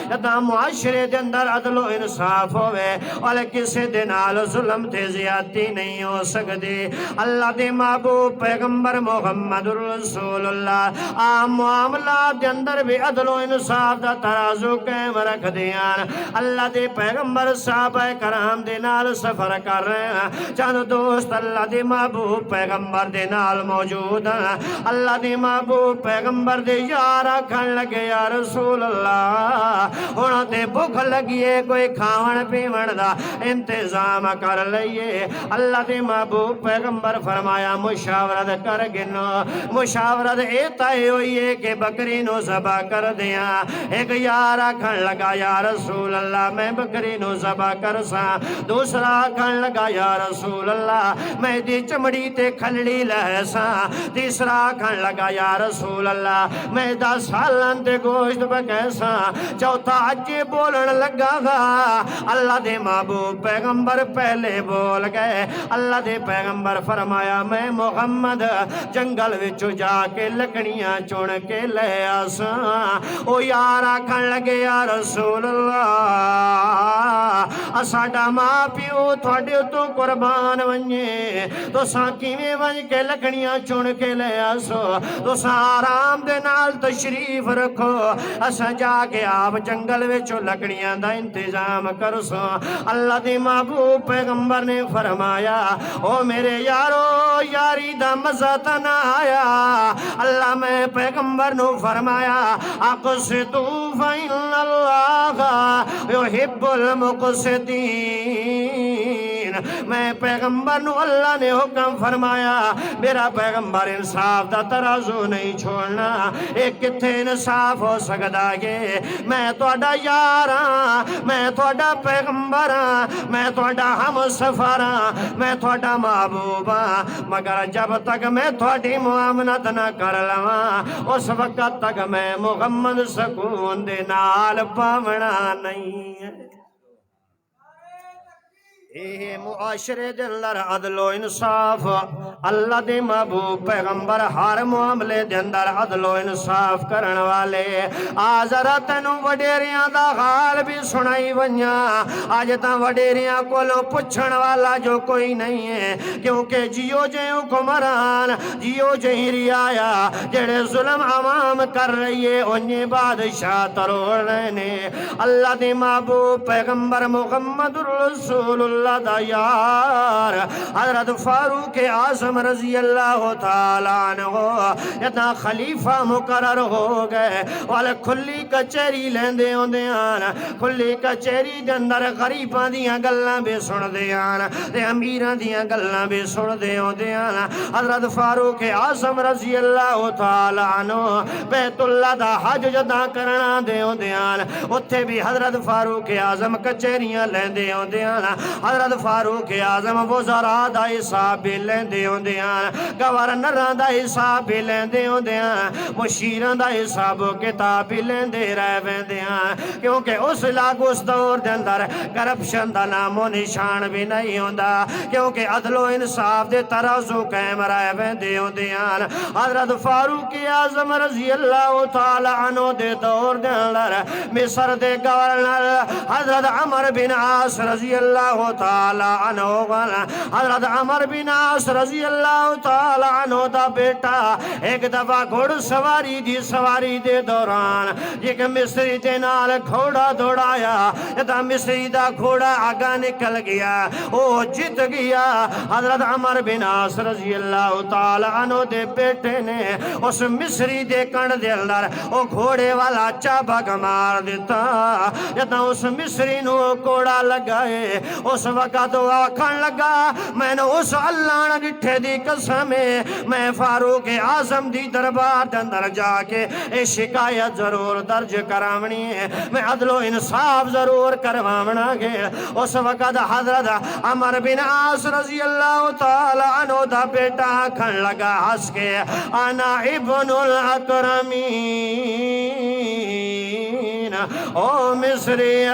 جدا معاشرے دے اندر عدل و انصاف ہوئے اور کسی دے نال ظلم تے زیادتی نہیں ہو سکتی۔ اللہ دے محبوب پیغمبر محمد رسول اللہ عام معاملات دے اندر بھی عدل و انصاف دا ترازو قائم رکھ دیان۔ اللہ دے پیغمبر صحابہ کرام دے نال سفر کر رہے ہیں، چند دوست اللہ دے محبوب پیغمبر دے نال موجود ہیں۔ اللہ دے محبوب پیغمبر دے یار آکھن لگے یا رسول اللہ ہونا تے بھوک لگیے، کوئی کھاون پیون دا انتظام کر لئیے۔ اللہ دے محبوب پیغمبر فرمایا مشاورت کر گنو، مشاورت ایتا ہی ہوئی ہے کہ بکری نو ذبح کر دیا۔ ایک یار آکھن لگا یا رسول اللہ میں بکری نو ذبح کر سا، دوسرا آکھن لگا یا رسول اللہ میں دی چمڑی تے کھلڑی لہ سا، تیسرا آکھن لگا یا رسول اللہ میں 10 سالن تے گوشت بکے سا، چوتھا اج میں بولن لگا گا اللہ دے محبوب پیغمبر پہلے بول گئے اللہ دے پیغمبر فرمایا میں محمد جنگل وچوں جا کے لکڑیاں چن کے لے آساں او یار آکھن لگے یا رسول اللہ ساڈا ماں پیو تھوڑے تو قربان ونجے تو ساں کیویں ونج کے لکڑیاں چن کے لے آسو تو ساں آرام دے نال تشریف رکھو اساں جا کے آپ جنگل وچوں لکڑیاں دا انتظام کرسو اللہ دی محبوب پیغمبر نے فرمایا او میرے یارو یاری دا مزہ تا نہ آیا اللہ میں پیغمبر نو فرمایا اقسطو فإن اللہ یحب المقسطین میں پیغمبر نو اللہ نے حکم فرمایا میرا پیغمبر انصاف دا ترازو نہیں چھوڑنا ایک کتھے انصاف ہو سکتا ہے میں توڑا یاراں میں توڑا پیغمبراں میں توڑا ہم سفراں میں توڑا محبوباں مگر جب تک میں توڑی معاملت نہ کر لواں اس وقت تک میں محمد سکون دے نال پاونا نہیں ہے اے معاشرے دے اندر عدل و انصاف اللہ دے محبوب پیغمبر ہر معاملے دے اندر عدل و انصاف کرن والے آزرہ تینوں وڈیریاں دا حال بھی سنائی ونیا آج تاں وڈیریاں کولوں پچھن والا جو کوئی نہیں ہے کیونکہ جیو جے حکمران جیو جے رعایا جڑے ظلم عوام کر رہی ہے انہیں بادشاہ تروڑ رہنے اللہ دے محبوب پیغمبر محمد رسول اللہ دا یار حضرت فاروق اعظم رضی اللہ تعالیٰ عنہ اتنا خلیفہ مقرر ہو گئے والے کھلی کچھری لیندے ہوندے آنا کھلی کچھری دے اندر غریباں دیاں گلاں بھی سن دے آنا تے امیراں دیاں گلاں بھی سن دے ہوندے آنا حضرت فاروق اعظم رضی اللہ تعالیٰ عنہ بیت اللہ دا حج جدا کرنا دے ہوندے آنا اتھے بھی حضرت فاروق اعظم کچھریاں لیندے ہوندے آنا حضرت فاروق اعظم وزراء دا حساب بھی لیندے ہوندیاں گورنراں دا حساب بھی لیندے ہوندیاں مشیراں دا حساب و کتاب بھی لیندے رہ ویندیاں کیونکہ اس لاگ اس دور دے اندر کرپشن دا نام و نشان بھی نہیں ہوندا کیونکہ عدل و انصاف دے ترازو قائم رہ ویندے ہوندیاں حضرت فاروق اعظم رضی اللہ تعالی عنہ دے دور دے اندر مصر دے گورنر حضرت عمر بن عاص رضی اللہ تعالی عنہ حضرت عمر بن عاص رضی اللہ تعالی عنہ دا بیٹا ایک دفعہ گھوڑ سواری دے دوران ایک مصری دے نال گھوڑا دوڑایا تا مصری دا گھوڑا آگا نکل گیا وہ جت گیا حضرت عمر بن عاص رضی اللہ تعالی عنہ دے بیٹے نے اس مصری دے کنڈ دے اندر وہ گھوڑے والا چابک مار دیتا جتا اس مصری نو کوڑا لگائے اس وقت وہ آکھن لگا میں نے اس اللہ نہ ڈٹھے دی قسم میں فاروق اعظم دی دربار دے اندر جا کے اے شکایت ضرور درج کراونی ہے میں عدل و انصاف ضرور کرواونا گے اس وقت حضرت عمر بن عاص رضی اللہ تعالی عنہ دا بیٹا آکھن لگا ہس کے انا ابن الاکرمین او مصریہ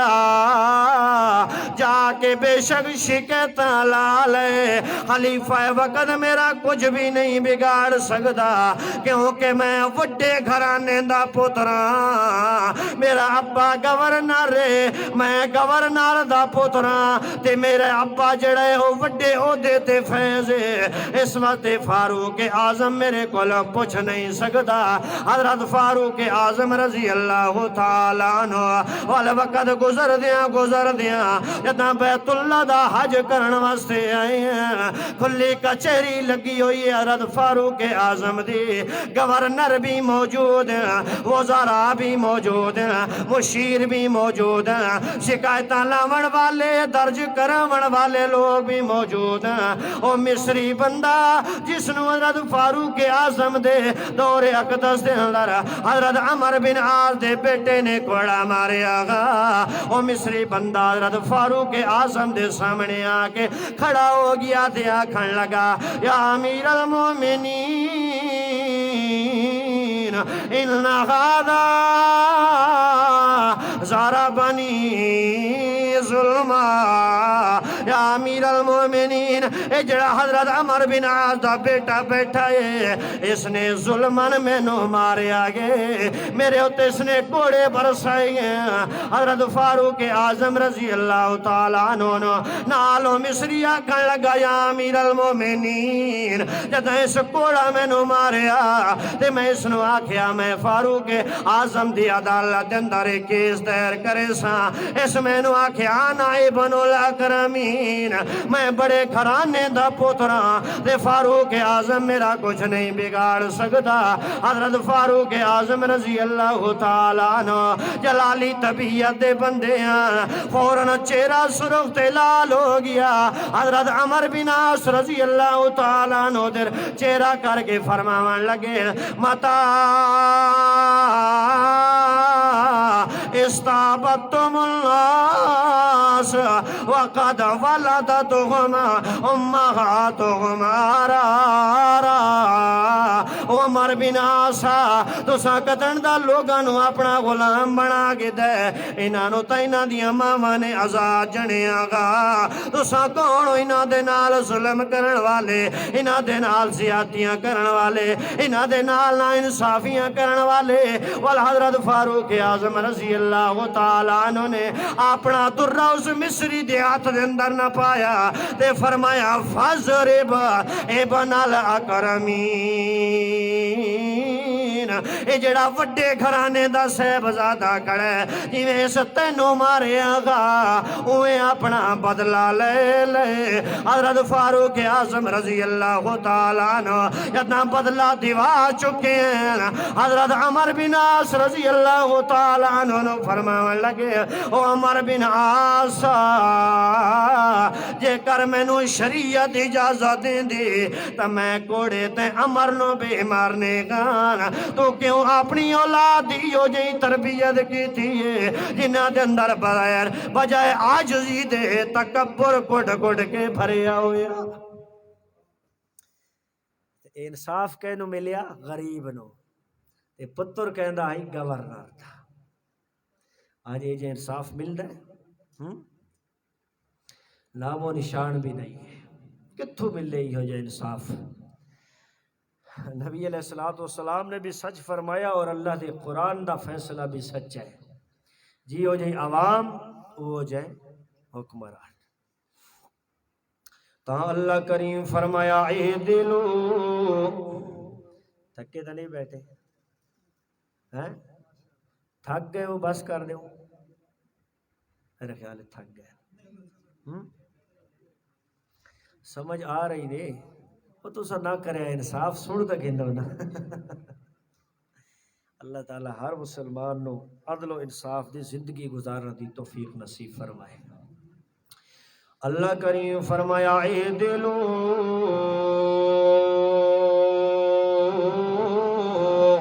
جا کے بے شک شکایت لالے خلیفہ وقت میرا کچھ بھی نہیں بگاڑ سکتا کیونکہ میں وڈے گھرانے دا پتراں میرا ابا گورنر ہے میں گورنر دا پتراں تے میرے ابا جڑے ہو وڈے عہدے تے فیض ہے اس وقت فاروق اعظم میرے کو پوچھ نہیں سکتا حضرت فاروق اعظم رضی اللہ تعالی عنہ والے وقت گزر دیاں جداں بیت اللہ دا حج کرن واسطے آئے ہیں کھلی کچہری لگی ہوئی ہے حضرت فاروق اعظم دی گورنر بھی موجود ہیں وزراء بھی موجود ہیں مشیر بھی موجود ہیں شکایتاں لاون والے درج کراون والے لوگ بھی موجود ہیں او مصری بندہ جس نو حضرت فاروق اعظم دے دور اقدس دے اندر حضرت عمر بن عاص دے بیٹے نے کوڑا ماریا گا او مصری بندہ حضرت فاروق اعظم دے سامنے آکے کھڑا ہو گیا تے آکھن لگا یا امیر المومنین ان هذا ضربنی ظلما یا امیر المومنین، اے جڑا حضرت عمر بن عاص دا بیٹا بیٹھا ہے، اس نے ظلمن میں نو مارے آگے، میرے ہوتے اس نے کوڑے برسائے ہیں۔ حضرت فاروق اعظم رضی اللہ تعالیٰ عنہ نالو مصریہ کن لگا یا امیر المومنین، جدہ اس کوڑا میں نو ماریا تے میں اس نو آکھیا میں فاروق اعظم دی عدالت اندر کیس دیر کرے سا، اس میں نو آکھیا نائبن الاکرمین، میں بڑے گھرانے دا پوترا تے فاروق اعظم میرا کچھ نہیں بگاڑ سکتا۔ حضرت فاروق اعظم رضی اللہ تعالیٰ عنہ جلالی طبیعت دے بندے ہیں، فوراً چہرہ سرخ تے لال ہو گیا۔ حضرت عمر بن عاص رضی اللہ تعالیٰ عنہ در چہرہ کر کے فرماون لگے متا استعبدتم الناس وقد ولدتهم امہاتهم آرارا۔ عمر بن عاص تو ساکتن دا لوگانو اپنا غلام بنا کے دے، انہانو تا انہاں دیا ماما نے آزاد جنے آگا، تو ساکونو انہاں دے نال ظلم کرن والے، انہاں دے نال زیادتیاں کرن والے، انہاں دے نال نا انصافیاں کرن والے۔ والحضرت فاروق اعظم رضی اللہ تعالیٰ عنہ نے اپنا درہ اس مصری دے ہاتھ دے اندر نہ پایا تے فرمایا فضرب ابن الاکرمین، اے جڑا وڈے گھرانے دا صاحبزادہ کھڑا ہے، جویں اس تینوں مارے آگا اویں اپنا بدلہ لے لے۔ حضرت فاروق اعظم رضی اللہ تعالیٰ عنہ اتنا بدلہ دیوا چکے ہیں۔ حضرت عمر بن عاص رضی اللہ تعالیٰ عنہ فرماون لگے او عمر بن عاص جے کر میں نو شریعت اجازت دیں دی تو میں کوڑے تے عمر نو بے مارنے گانا، تو کیوں اپنی اولاد دیو جی تربیت کی تھی جنہ دے اندر بجائے عاجزی دے تکبر کٹ کٹ کے بھریا ہویا۔ انصاف کہنو ملیا غریب نو، تے پتر کہندا ہی گورنر تھا۔ آج یہ جو انصاف مل رہا ہے نام و نشان بھی نہیں ہے، کتھوں مل رہی ہو جو انصاف؟ نبی علیہ السلام نے بھی سچ فرمایا اور اللہ دے قرآن دا فیصلہ بھی سچ ہے، جی ہو جائے عوام وہ جائے حکمران۔ تو اللہ کریم فرمایا اعدلو، تھکے تو نہیں بیٹھے ہیں؟ تھک گئے وہ بس کر دو، میرے خیال ہے تھک گئے۔ سمجھ آ رہی دے وہ تو سا نہ کرے انصاف سن کا کہندو نا۔ اللہ تعالی ہر مسلمان نو عدل و انصاف دی زندگی گزارنے دی توفیق نصیب فرمائے۔ اللہ کریم فرمایا اعدلو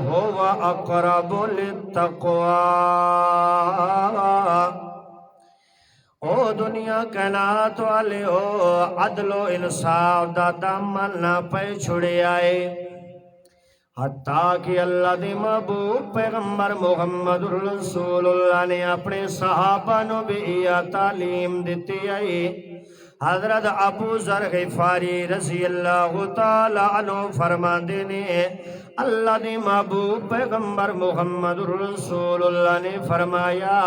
هو اقرب للتقوی، او دنیا کائنات والے ہو عدل و انصاف دا دامن نہ پہ چھڑے آئے، حتیٰ کہ اللہ دی محبوب پیغمبر محمد رسول اللہ نے اپنے صحابہ نو بھی یہ تعلیم دیتی آئی۔ حضرت ابو ذر غفاری رضی اللہ تعالیٰ عنہ فرماندے نے اللہ دی محبوب پیغمبر محمد رسول اللہ نے فرمایا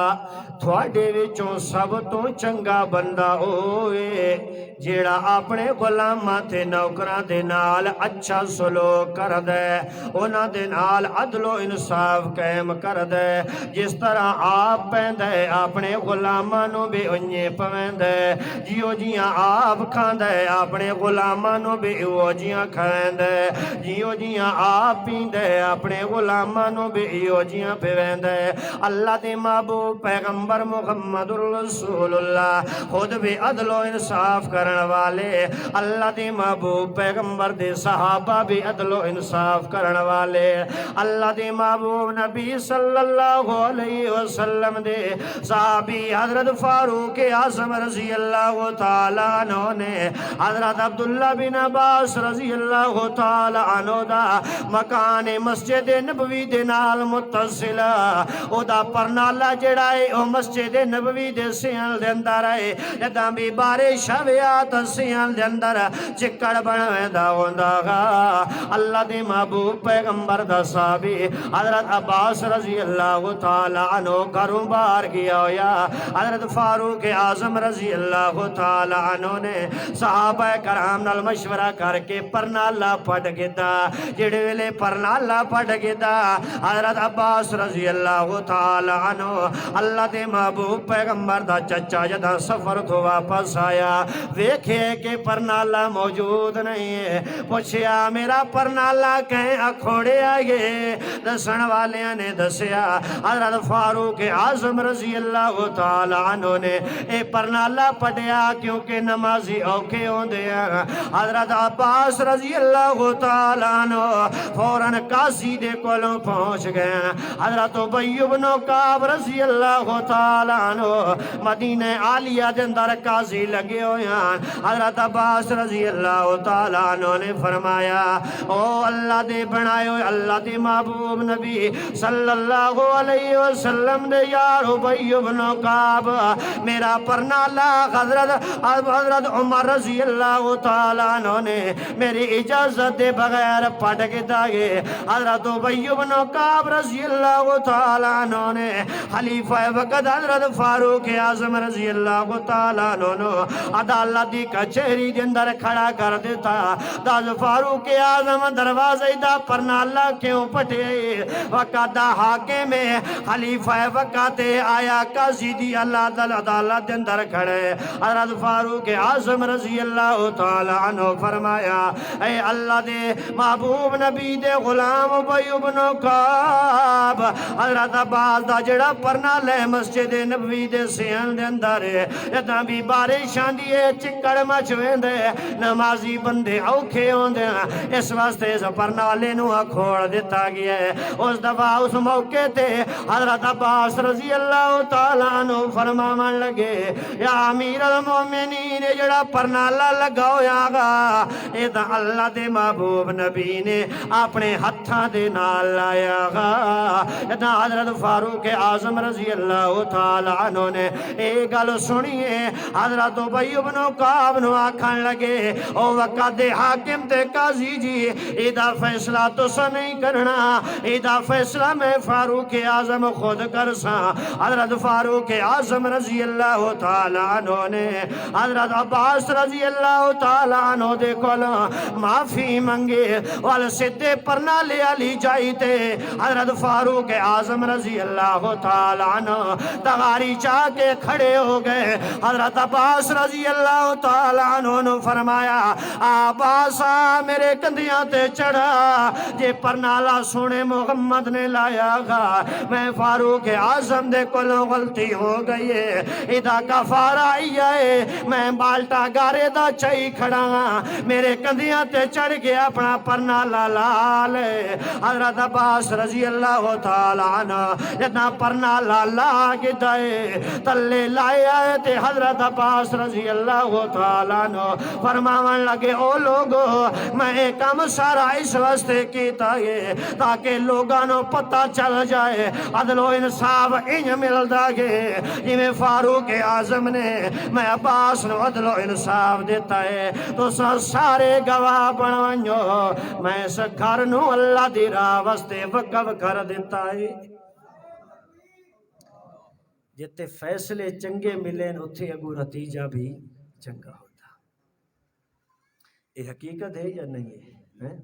تھوڑے وچوں سب تو چنگا بندہ ہوئے جیڑا اپنے غلاماں تے نوکراں دے نال اچھا سلوک کر دے، انہاں دے نال عدل و انصاف قائم کر دے، جس طرح آپ پیندے اپنے غلاماں نو بھی انجے پویندے، جیو جیاں آپ کھاندے اپنے غلاماں نو بھی او جیاں کھاندے، جیو جیاں آپ پیندے اپنے غلاماں نو بھی او جیاں پیویندے۔ اللہ دے محبوب پیغمبر محمد رسول اللہ خود بھی عدل و انصاف کرن والے، اللہ دے محبوب پیغمبر دے صحابہ بھی عدل و انصاف کرن والے، اللہ دے محبوب نبی صلی اللہ علیہ وسلم دے صحابی حضرت فاروق اعظم رضی اللہ تعالی تعالی عنہ نے حضرت عبداللہ بن عباس رضی اللہ تعالی عنہ دا مکان مسجد نبوی دے نال متصل او دا پرنالا جڑا ہے او مسجد نبوی دے سیال دے اندر ہے جداں بھی بارش آویات سیال دے اندر چکڑ بنوے دا ہوندا گا اللہ دے محبوب پیغمبر دا صحابی حضرت عباس رضی اللہ تعالی عنہ گھروں باہر گیا ہویا حضرت فاروق اعظم رضی اللہ تعالی عنہ نے صحابہ کرام نال مشورہ کر کے پرنالا پڑھ گدا جڑے ویلے پرنالا پڑھ گدا حضرت عباس رضی اللہ تعالی عنہ اللہ دے محبوب پیغمبر دا چچا جدا سفر تو واپس آیا ویکھے کہ پرنالا موجود نہیں ہے پوچھیا میرا پرنالا کہیں اکھوڑے آئے دسن والیاں نے دسیا حضرت فاروق اعظم رضی اللہ تعالی عنہ نے اے پرنالا پڑھیا کیونکہ نمازی اوکے ہوندے ہیں حضرت عباس رضی اللہ تعالی عنہ فوراً قاضی دے کولوں پہنچ گئے حضرت ابی بن کعب رضی اللہ تعالی عنہ مدینہ عالیہ دے اندر قاضی لگے ہوئے ہیں حضرت عباس رضی اللہ تعالی عنہ نے فرمایا او اللہ دے بنائے ہوئے اللہ دے محبوب نبی صلی اللہ علیہ وسلم دے یار ابی بن کعب میرا پرنالا حضرت عمر رضی اللہ تعالی عنہ نے میری اجازت دے بغیر پڑھ کے داگے حضرت ابی بن کعب رضی اللہ تعالی عنہ نے خلیفہ وقت حضرت فاروق اعظم رضی اللہ تعالی عنہ عدالت دی کچہری دے اندر کھڑا کر دیتا داز فاروق اعظم دروازے دا پرنالا کیوں پٹے وقت دا حاکم خلیفہ وقت آیا قاضی دی اللہ دل عدالت دے اندر کھڑے حضرت فاروق اعظم رضی اللہ تعالی عنہ فرمایا اے اللہ دے محبوب نبی دے غلام ابی بن کعب حضرت عباس دا جڑا پرنالے مسجد نبوی دے سیان دے اندر جداں بھی بارش آندی ہے چکڑ مچویندے نمازی بندے اوکھے ہوندے اس واسطے اس پرنالے نو کھوڑ دیتا گیا ہے اس دفعہ اس موقع تے حضرت عباس رضی اللہ تعالیٰ عنہ فرماون لگے یا امیر المومنین جڑا پرنالا لگاؤ یاگا اے دا اللہ دے محبوب نبی نے اپنے ہتھاں دے نال لایا گا جداں حضرت فاروق اعظم رضی اللہ تعالیٰ عنہ نے اے گل سنیے حضرت ابی بن کعب نو آکھن لگے او وقت دے حاکم تے قاضی جی ایدہ فیصلہ تو سا نہیں کرنا ایدہ فیصلہ میں فاروق اعظم خود کر سا حضرت فاروق اعظم رضی اللہ تعالیٰ عنہ نے حضرت عباس رضی اللہ تعالیٰ عنہ دے کول معافی منگے وال سدھے پرنالے علی جائیتے حضرت فاروق اعظم رضی اللہ تعالیٰ عنہ تغاری چاہ کے کھڑے ہو گئے حضرت عباس رضی اللہ تعالیٰ عنہ نے فرمایا عباسا میرے کندیاں تے چڑھا جے پرنالا سونے محمد نے لایا گا میں فاروق اعظم دے کولوں غلطی ہو گئی ہے ادا کفارہ ہے میں بالٹا گارے دا چائی کھڑا میرے کندیاں تے چڑھ گیا اپنا پرنالا لالے حضرت عباس رضی اللہ تعالیٰ عنہ جتنا پرنالا لاگ دائے تلے لائے آئے تے حضرت عباس رضی اللہ تعالیٰ عنہ فرماون لگے او لوگو میں کم سارا اس واسطے کیتا ہے تاکہ لوگانو پتہ چل جائے عدل و انصاف انج مل داگے جی فاروق اعظم نے میں عباس نو عدل و انصاف دیتا ہے تو سارے گواہ بنوانیو میں اس گھر نو اللہ دی راہ واسطے وقف کر دیتا ہے جتے فیصلے چنگے ملیں اتھے اگو نتیجہ بھی چنگا ہوتا یہ حقیقت ہے یا نہیں ہے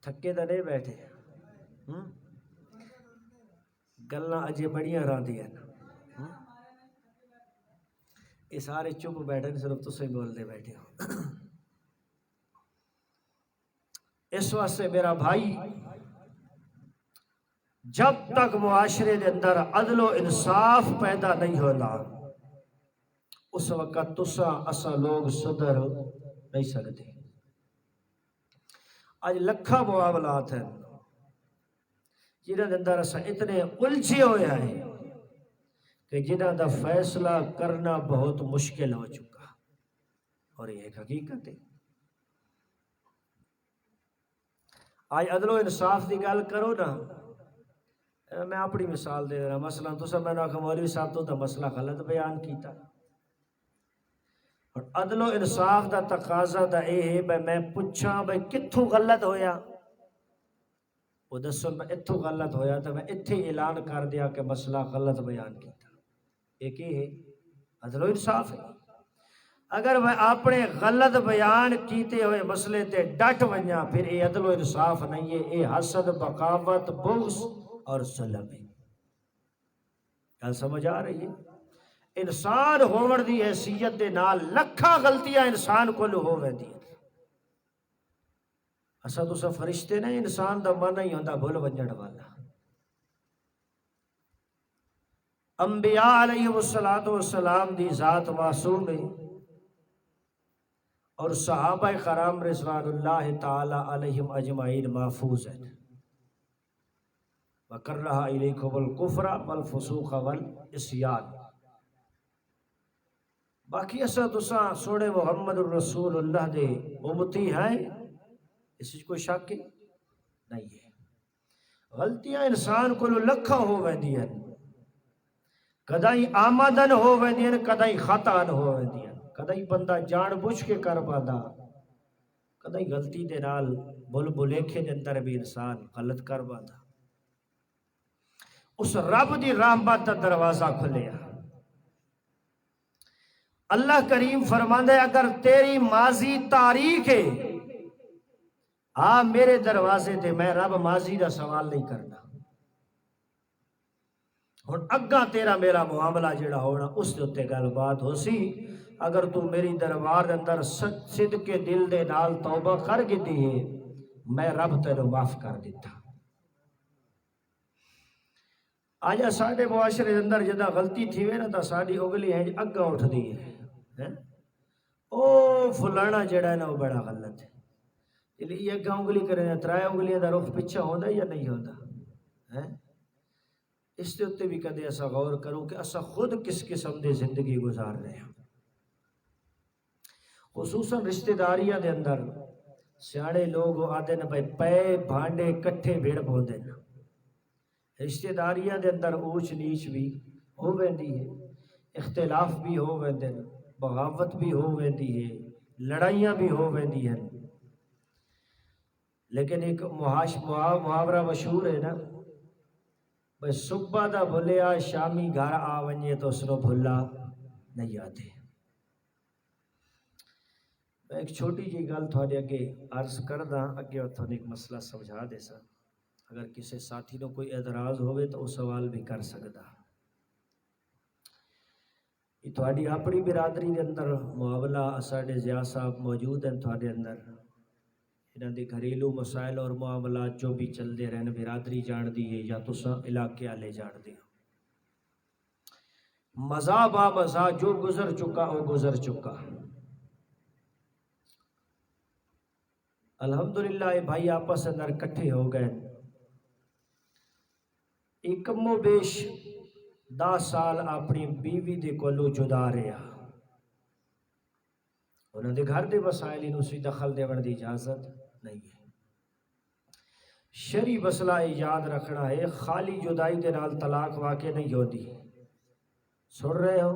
تھکے دا نہیں بیٹھے گلاں اجے بڑیاں راندی ہیں یہ سارے چپ بیٹھے صرف تسے بول دے بیٹھے ہو اس واسطے میرا بھائی جب تک معاشرے دے اندر عدل و انصاف پیدا نہیں ہوتا اس وقت اسا لوگ صدر نہیں سکتے آج لکھا معاملات ہیں جنہاں دے اندر اسا اتنے الجھے ہوئے ہیں کہ جنہاں دا فیصلہ کرنا بہت مشکل ہو چکا، اور یہ ایک حقیقت ہے۔ آج عدل و انصاف دی گل کرو نا، میں اپنی مثال دے رہا، مثلا تسا میں نے آکھا مولوی صاحب تو دا مسئلہ غلط بیان کیتا، اور عدل و انصاف دا تقاضا دا اے ہے بھئی میں پوچھاں بھئی کتھوں غلط ہویا، وہ دسو میں اتھوں غلط ہویا تو میں اتھے اعلان کر دیا کہ مسئلہ غلط بیان کیتا، ایک یہ ہے عدل و انصاف ہے۔ اگر میں اپنے غلط بیان کیتے ہوئے مسئلے تے ڈٹ ونجا، پھر یہ عدل و انصاف نہیں ہے، یہ حسد، بغاوت، بغض اور ظلم ہے۔ کیا سمجھ آ رہی ہے؟ انسان ہون دی حیثیت دے نال لکھاں غلطیاں انسان کو ہو ویندی ہیں۔ اسا تو سب فرشتے نہیں، انسان دا من نہیں ہوندا بھول ونجڑ والا۔ انبیاء علیہ السلام دی ذات معصوم ہے، اور صحابہ کرام رضوان اللہ تعالی علیہم اجمعین محفوظ ہیں۔ وَكَرَّهَ إِلَيْكُمُ الْكُفْرَ وَالْفُسُوقَ وَالْعِصْيَانَ۔ باقی اسا تساں سونے محمد الرسول اللہ دے امتی ہیں، اس سے کوئی شک نہیں ہے۔ غلطیاں انسان کو لکھاں ہو ویندی ہیں، کدائی آمدن ہو ویندی ہیں، کدائی خطان ہو ویندی ہیں، کدائی بندہ جان بوجھ کے کر پادا، کدائی غلطی دے نال بل بلیکھے دے اندر بھی انسان غلط کر پادا۔ اس رب دی رحمت دا دروازہ کھلیا۔ اللہ کریم فرماندہ ہے اگر تیری ماضی تاریخ ہے، میرے دروازے تے میں رب ماضی دا سوال نہیں کرنا، ہن اگاں تیرا میرا معاملہ جڑا ہونا اس دے اتے گل بات ہو سی۔ اگر تو میری دربار اندر صدق کے دل دے نال توبہ کر گئی ہے، میں رب تینوں معاف کر دیتا۔ آج ساڈے معاشرے اندر جدا غلطی تھی وے نا تا ساڈی انگلی ہے اگاں اٹھ دی ہے، او فلانا جڑا ہے نا وہ بڑا غلط ہے، یہ اگاں انگلی کرے نا ترائے انگلیاں دا رخ پیچھے ہوندا یا نہیں ہوندا؟ اس دے اتے بھی کدے اسا غور کروں کہ اسا خود کس قسم دے زندگی گزار رہے ہیں۔ خصوصاً رشتہ داریاں دے اندر سیاڑے لوگ آدھے نا بھائی پے بھانڈے کٹھے بھیڑ بوندے نا، رشتہ داریاں دے اندر اونچ نیچ بھی ہو ویندی ہے، اختلاف بھی ہو ویندے نا، بغاوت بھی ہو ویندی ہے، لڑائیاں بھی ہو ویندی ہیں، لیکن ایک محاورہ مشہور ہے نا، بھئی صبح دا بھلیا شامی گھر آ ونجے تو اس نو بھلا نہیں آتے۔ میں ایک چھوٹی جی گل تھوڑے اگے عرض کردہ، اگے اور ایک مسئلہ سمجھا دے سا، اگر کسی ساتھی نو کوئی اعتراض ہوئے تو وہ سوال بھی کر سکتا۔ یہ تھوڑی اپنی برادری دے اندر معاملہ ساڈے ضیاء صاحب موجود ہیں، تھوڑے اندر انہاں دے گھریلو مسائل اور معاملات جو بھی چل دے رہے ہیں، برادری جان دی ہے یا تساں علاقے والے جان دی ہو، مزہ با مزہ جو گزر چکا وہ گزر چکا۔ الحمدللہ یہ بھائی آپس اندر کٹھے ہو گئے، ایک کم و بیش 10 سال اپنی بیوی دے کولو جدا رہا، انہوں نے گھر دے مسائل انہوں سے دخل دے دی اجازت نہیں ہے۔ شرعی مسئلہ یاد رکھنا ہے، خالی جدائی دے نال طلاق واقع نہیں ہوتی، سن رہے ہو؟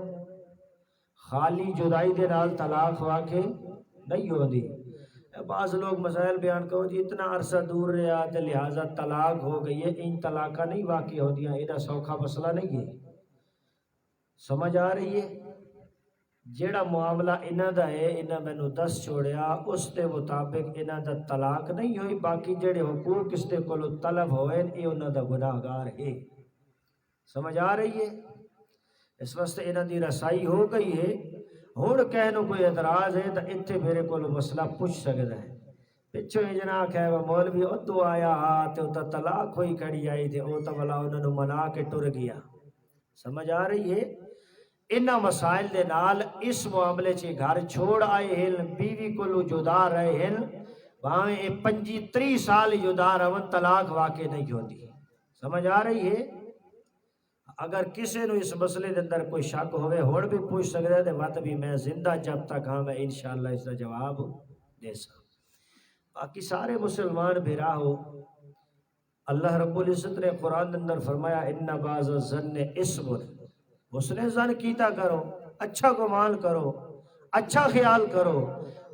خالی جدائی دے نال طلاق واقع نہیں ہوتی۔ بعض لوگ مسائل بیان کرو جی اتنا عرصہ دور رہا تو لہٰذا طلاق ہو گئی ہے، ان طلاقہ نہیں واقع ہو دیا، یہ سوکھا مسئلہ نہیں ہے۔ سمجھ آ رہی ہے؟ جیڑا معاملہ انہاں دا ہے، انہاں میں نو دس چھوڑیا، اس دے مطابق انہاں دا طلاق نہیں ہوئی، باقی جیڑے حقوق اس دے کولو طلب ہوئے یہ انہاں دا گناہگار ہے۔ سمجھ آ رہی ہے؟ اس واسطے انہاں دی رسائی ہو گئی ہے۔ ہون کہنو کوئی اعتراض ہے تو اتھے میرے کو مسئلہ پوچھ سکتا ہے، پچھو یہ جناح کہے وہ مولوی اتو آیا تے وہ طلاق ہوئی کھڑی آئی تھے، وہ تو بلا انہوں نے منا کے ٹر گیا۔ سمجھ آ رہی ہے؟ انہاں مسائل دے نال اس معاملے چے گھر چھوڑ آئے ہیں، بیوی کو جدا رہے ہیں، وہاں 25-30 سال جدا رہن، طلاق واقع نہیں ہوتی۔ سمجھ آ رہی ہے؟ اگر کسی نو اس مسئلے دے اندر کوئی شک ہوئے ہوڑ بھی پوچھ سکتا ہے، مت بھی میں زندہ جب تک ہاں میں انشاءاللہ اس کا جواب دے سکتا۔ باقی سارے مسلمان بھیرا ہو، اللہ رب العزت نے قرآن اندر فرمایا ان بعض الظن اسم، حسن ظن کیتا کرو، اچھا گمان کرو، اچھا خیال کرو۔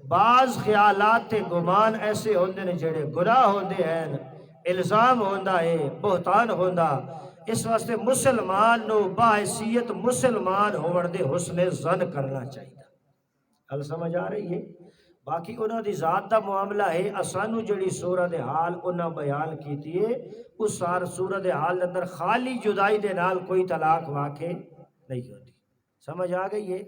بعض خیالات تے گمان ایسے ہوندے نے جڑے گناہ ہوندے ہیں، الزام ہوندا ہے، بہتان ہوندا۔ اس واسطے مسلمان نو باحیثیت مسلمان ہون دے حسن ظن کرنا چاہیے۔ گل سمجھ آ رہی ہے؟ باقی انہاں دی ذات دا معاملہ ہے، اسانو جڑی صورت حال انہاں بیان کیتی ہے اس سار صورت حال اندر خالی جدائی دے نال کوئی طلاق واقع نہیں ہوتی۔ سمجھ آ گئی ہے؟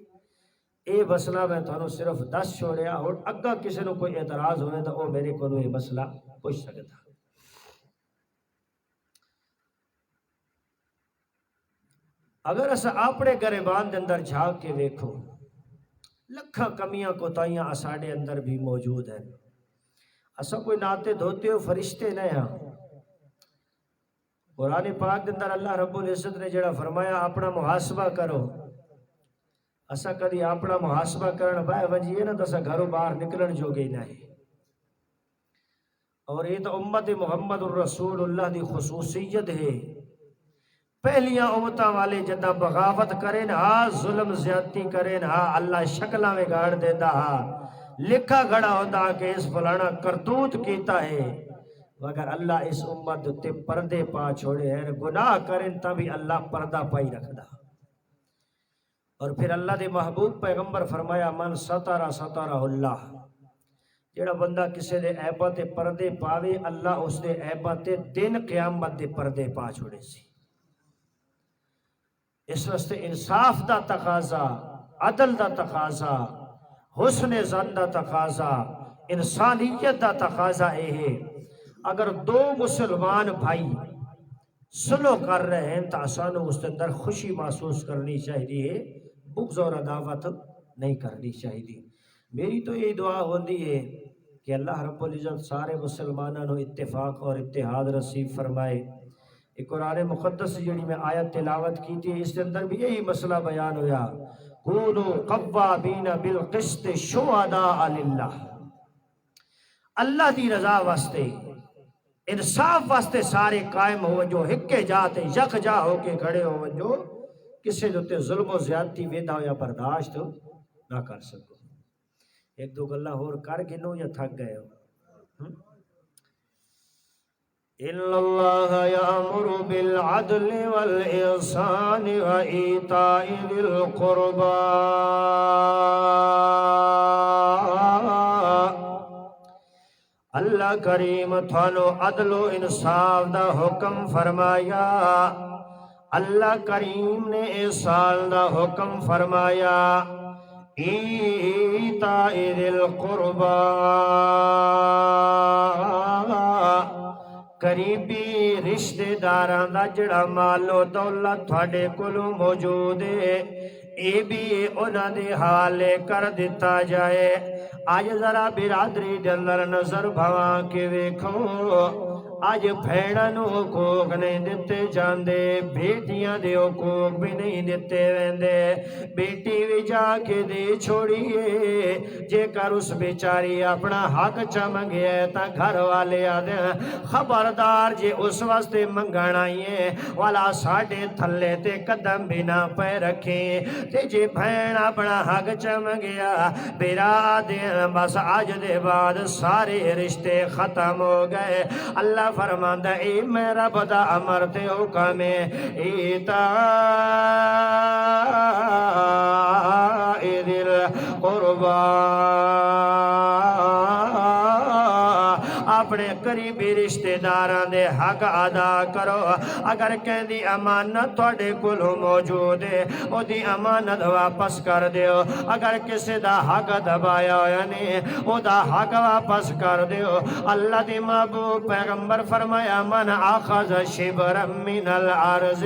اے مسئلہ میں تھانوں صرف دس چھوڑیا، اور اگا کسی نو کوئی اعتراض ہوئے تو وہ میرے کو یہ مسئلہ پوچھ سکتا۔ اگر اسا اپنے گریبان دے اندر جھاگ کے ویکھو، لکھاں کمیاں کوتاہیاں اساڑے اندر بھی موجود ہیں۔ اسا کوئی ناتے دھوتے ہو فرشتے نہیں ہاں۔ قرآن پاک دے اندر اللہ رب العزت نے جڑا فرمایا اپنا محاسبہ کرو، اسا کدی اپنا محاسبہ کرن بائے ونجیے نا تو اسا گھروں باہر نکلن جو گئی نہیں۔ اور یہ تو امت محمد الرسول اللہ دی خصوصیت ہے۔ پہلیاں امتاں والے جدہ بغاوت کریں ہاں، ظلم زیادتی کریں ہاں، اللہ شکلہ میں گاڑ دیتا ہاں، لکھا گھڑا ہوتا کہ اس فلانا کرتوت کیتا ہے، مگر اللہ اس امت تے پردے پا چھوڑے ہیں، گناہ کریں تبھی اللہ پردہ پائی رکھدا۔ اور پھر اللہ دے محبوب پیغمبر فرمایا من ستر سترہ اللہ، جڑا بندہ کسے دے عیبہ تے پردے پاوے اللہ اس دے عیبہ تے دن قیامت دے پردے پا چھوڑے سی۔ اس واسطے انصاف دا تقاضا، عدل دا تقاضا، حسن ظن دا تقاضا، انسانیت دا تقاضا اے ہے۔ اگر دو مسلمان بھائی صلح کر رہے ہیں تو آسانوں اس اندر خوشی محسوس کرنی چاہیے، بغض اور عداوت نہیں کرنی چاہیے۔ میری تو یہ دعا ہوندی ہے کہ اللہ رب العزت سارے مسلمانوں اتفاق اور اتحاد نصیب فرمائے۔ ایک قرآن مقدس جڑی میں آیت تلاوت کی تھی، اس کے اندر بھی یہی مسئلہ بیان ہویا، کونوا قوامین بالقسط شہداء للہ، اللہ دی رضا واسطے، انصاف واسطے سارے قائم ہو جو ہکے جاتے یک جا ہو کے کھڑے ہو جو کسی دوتے ظلم و زیادتی ویدہ یا برداشت نہ کر سکو۔ ایک دو گلہ اور کر گنو یا تھک گئے ہو؟ ان اللہ یامر بالعدل والاحسان وایتاء ذی القربى، اللہ کریم تھانو عدل و انصاف دا حکم فرمایا، اللہ کریم نے احسان دا حکم فرمایا، ایتاء ذی القربى، قریبی رشتہ داراں دا جڑا مال و دولت تھوڑے کولوں موجود ہے، اے بھی انہاں دے حوالے کر دیتا جائے۔ آج ذرا برادری دے اندر نظر بھواں کے ویکھو، آج بھیڑاں نو حقوق نہیں دیتے جاندے، بیٹیاں دے حقوق بھی نہیں دیتے ویندے، بیٹی بھی جا کے دے چھوڑیے، جے کر اس بیچاری اپنا حق چا منگے تا گھر والے آدھے خبردار جے اس واسطے منگانا آئیے والا ساڑھے تھلے تے قدم بھی نہ پہ رکھیں، تے جے بھین اپنا حق چا منگیا بیرا دے بس آج دے بعد سارے رشتے ختم ہو گئے۔ اللہ فرماندہ اے میرا بدا امر تے حکم ایتاء ذی القربى، اپنے قریبی رشتہ داران دے حق ادا کرو۔ اگر کہندی امانت تھوڑے کولوں موجود ہے او دی امانت واپس کر دیو، اگر کسی دا حق دبایا یعنی او دا حق واپس کر دیو۔ اللہ دی محبوب پیغمبر فرمایا من اخذ شبرا من الارض،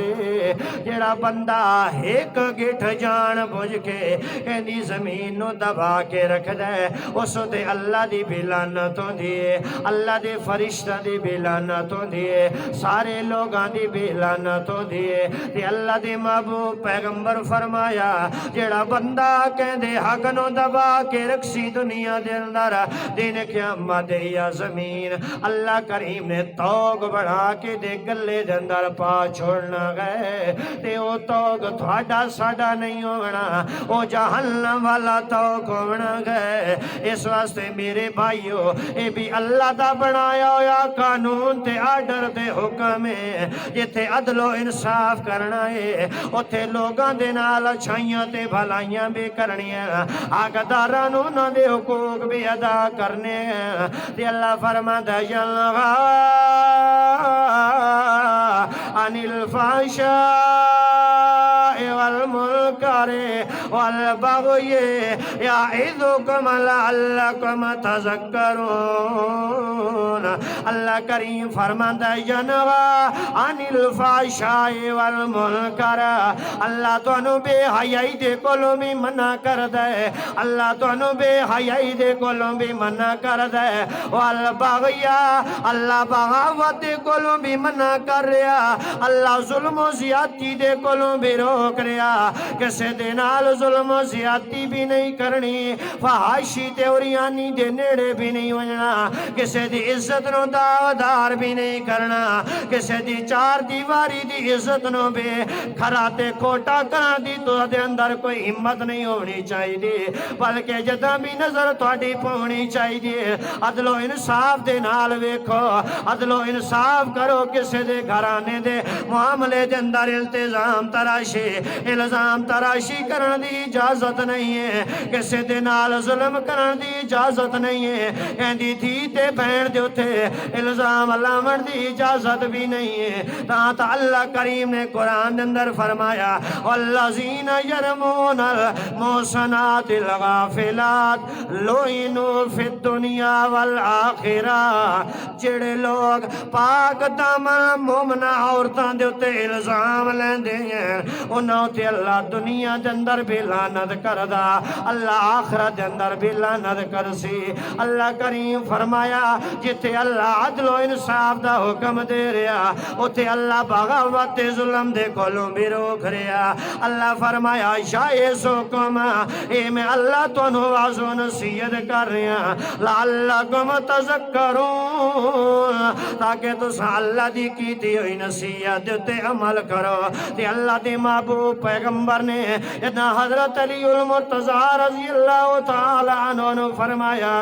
جڑا بندہ ایک گٹھ جان بوجھ کے کہندی زمین نو دبا کے رکھ دے، اس تے اللہ دی بھی لعنت ہوندی ہے، اللہ دے فرشتے فرشتہ دی بھی لعنت ہوندی ہے، سارے لوگاں دی بھی لعنت ہوندی ہے۔ تے اللہ دے محبوب پیغمبر فرمایا جڑا بندہ کہندے حق نو دبا کے رکھی دنیا دے اندر دن قیامت یا زمین، اللہ کریم نے توق بڑھا کے دے گلے دے اندر پا چھوڑنا گئے تے او توق تھوڑا ساڑا نہیں ہونا، او جہنم والا توق ہونا گئے۔ اس واسطے میرے بھائیو اے بھی اللہ دا بنایا ہویا قانون تے آرڈر تے حکم ہے، جتھے عدل و انصاف کرنا ہے اتھے لوگاں دے نال اچھائیاں تے بھلائیاں بھی کرنیاں، حقداراں نوں انہاں دے حقوق بھی ادا کرنے ہیں۔ تے اللہ فرماتا ہے ینہا عن الفحشاء والمنکر والبغی یعظکم لعلکم تذکرون۔ اللہ کریم فرماتا ہے ینہا عن الفحشاء والمنکر، اللہ تانوں بے حیائی دے کولوں بھی منع کر دے، اللہ تانوں بے حیائی دے کولوں بھی منع کر دے، والبغی اللہ بغاوت دے کولوں بھی منع کر رہا، اللہ ظلم و زیادتی دے کولوں بھی روک رہا، کسے دے نال ظلم و زیادتی بھی نہیں کرنی، فحاشی تے اوریانی دے نیڑے بھی نہیں ہونا، کسے دی عزت نو دعویدار بھی نہیں کرنا، کسے دی چار دیواری دی عزت نو بے کھراتے کھوٹا کرا دی تو دے اندر کوئی ہمت نہیں ہونی چاہیے، بلکہ جدہ بھی نظر تھوڑی پہنی چاہیے۔ عدل و انصاف دے نال ویکھو، عدل و انصاف کرو، کسے دے گھرانے دے معاملے دے اندر الزام تراشی کرن دی اجازت نہیں ہے، کسے دے نال ظلم کرن دی اجازت نہیں ہے، کہندی تھی تے بہن دے اتے الزام لامن دی اجازت بھی نہیں ہے۔ تا اللہ کریم نے قرآن دے اندر فرمایا والذین یرمون المحصنات الغافلات لعنوا فی الدنیا والآخرہ، جڑے لوگ پاک دامن مومنہ عورتاں دے اتے الزام لیندے ہیں انہاں تے اللہ دنیا دے اندر بھی لعنت کردا، اللہ آخرت دے اندر بھی لعنت کرسی۔ اللہ کریم فرمایا جتے اللہ عدل و انصاف دا حکم دے رہا اتے اللہ بغاوت تے ظلم دے کولوں بھی روک رہا۔ اللہ فرمایا یعظکم، اے میں اللہ تانوں واعظ و نصیحت کر رہا لعلکم تذکرون، تاکہ تساں اللہ دی کیتی ہوئی نصیحت تے عمل کرو۔ تے اللہ دے محبوب پیغمبر نے حضرت علی المرتضیٰ رضی اللہ تعالی عنہ نے فرمایا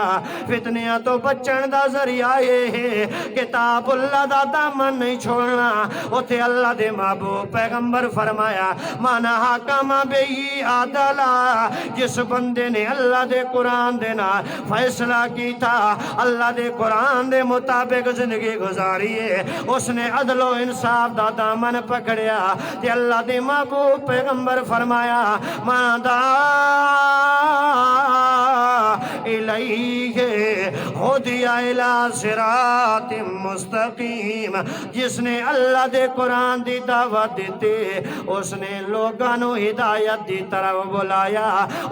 فتنیاں تو بچن دا ذریعہ یہ ہے کتاب اللہ دا دامن نہیں چھوڑنا۔ اتھے اللہ دے محبوب پیغمبر فرمایا مانا حاکم بہی عدلا، جس بندے نے اللہ دے قرآن دے نال فیصلہ کی تھا، اللہ دے قرآن دے مطابق زندگی گزاری ہے، اس نے عدل و انصاف دا دامن پکڑیا۔ تے اللہ دے محبوب پیغمبر فرمایا من دعا الیہ ہدی الی صراط مستقیم، جس نے اللہ دے قرآن دی دعوت دیتے اس نے لوگانو ہدایت دی طرف بلایا،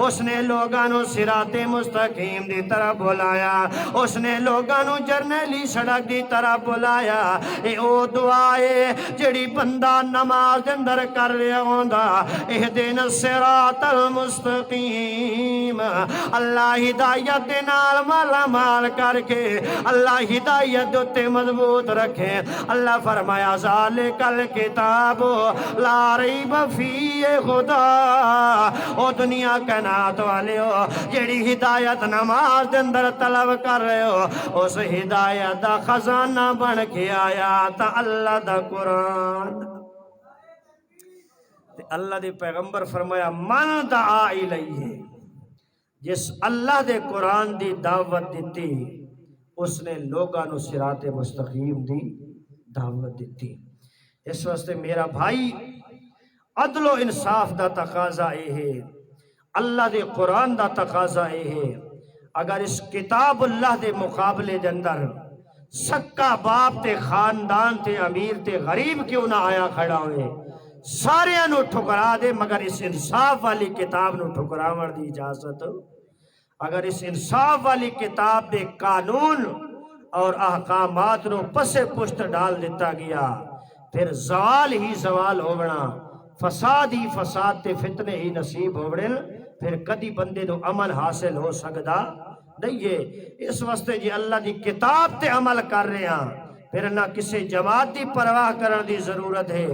اس نے لوگانو صراط مستقیم دی طرف بلایا، اس نے لوگانو جرنیلی سڑک دی طرف بلایا۔ اے او دعائے جڑی بندہ نماز اندر کر رہا ہوندا اہدنا الصراط المستقیم، اللہ ہدایت دے نال مالا مال کر کے اللہ ہدایت دوتے مضبوط رکھے۔ اللہ فرمایا ذالک الکتاب لا ریب فیہ خدا، او دنیا کائنات والے ہو جیڑی ہدایت نماز دے اندر طلب کر رہے ہو، اس ہدایت دا خزانہ بن کے آیا تا اللہ دا قرآن۔ اللہ دے پیغمبر فرمایا من دعا الیہ، جس اللہ دے قرآن دی دعوت دیتی اس نے لوگانو صراط مستقیم دی دعوت دیتی۔ اس واسطے میرا بھائی عدل و انصاف دا تقاضا اے ہے، اللہ دے قرآن دا تقاضا اے ہے، اگر اس کتاب اللہ دے مقابلے دے اندر سکا باپ تے خاندان تے امیر تے غریب کیوں نہ آیا کھڑا ہوئے سارے نو ٹھکرا دے، مگر اس انصاف والی کتاب نو ٹھکراون دی اجازت، اگر اس انصاف والی کتاب دے قانون اور احکامات نو پسے پشت ڈال دیتا گیا، پھر زوال ہی زوال ہونا، فساد ہی فساد تے فتنے ہی نصیب ہونے، پھر کدی بندے نو امن حاصل ہو سکدا نہیں ہے۔ اس واسطے جی اللہ دی کتاب تے عمل کر رہے ہیں، پھر نہ کسی جماعت دی پرواہ کرن دی ضرورت ہے،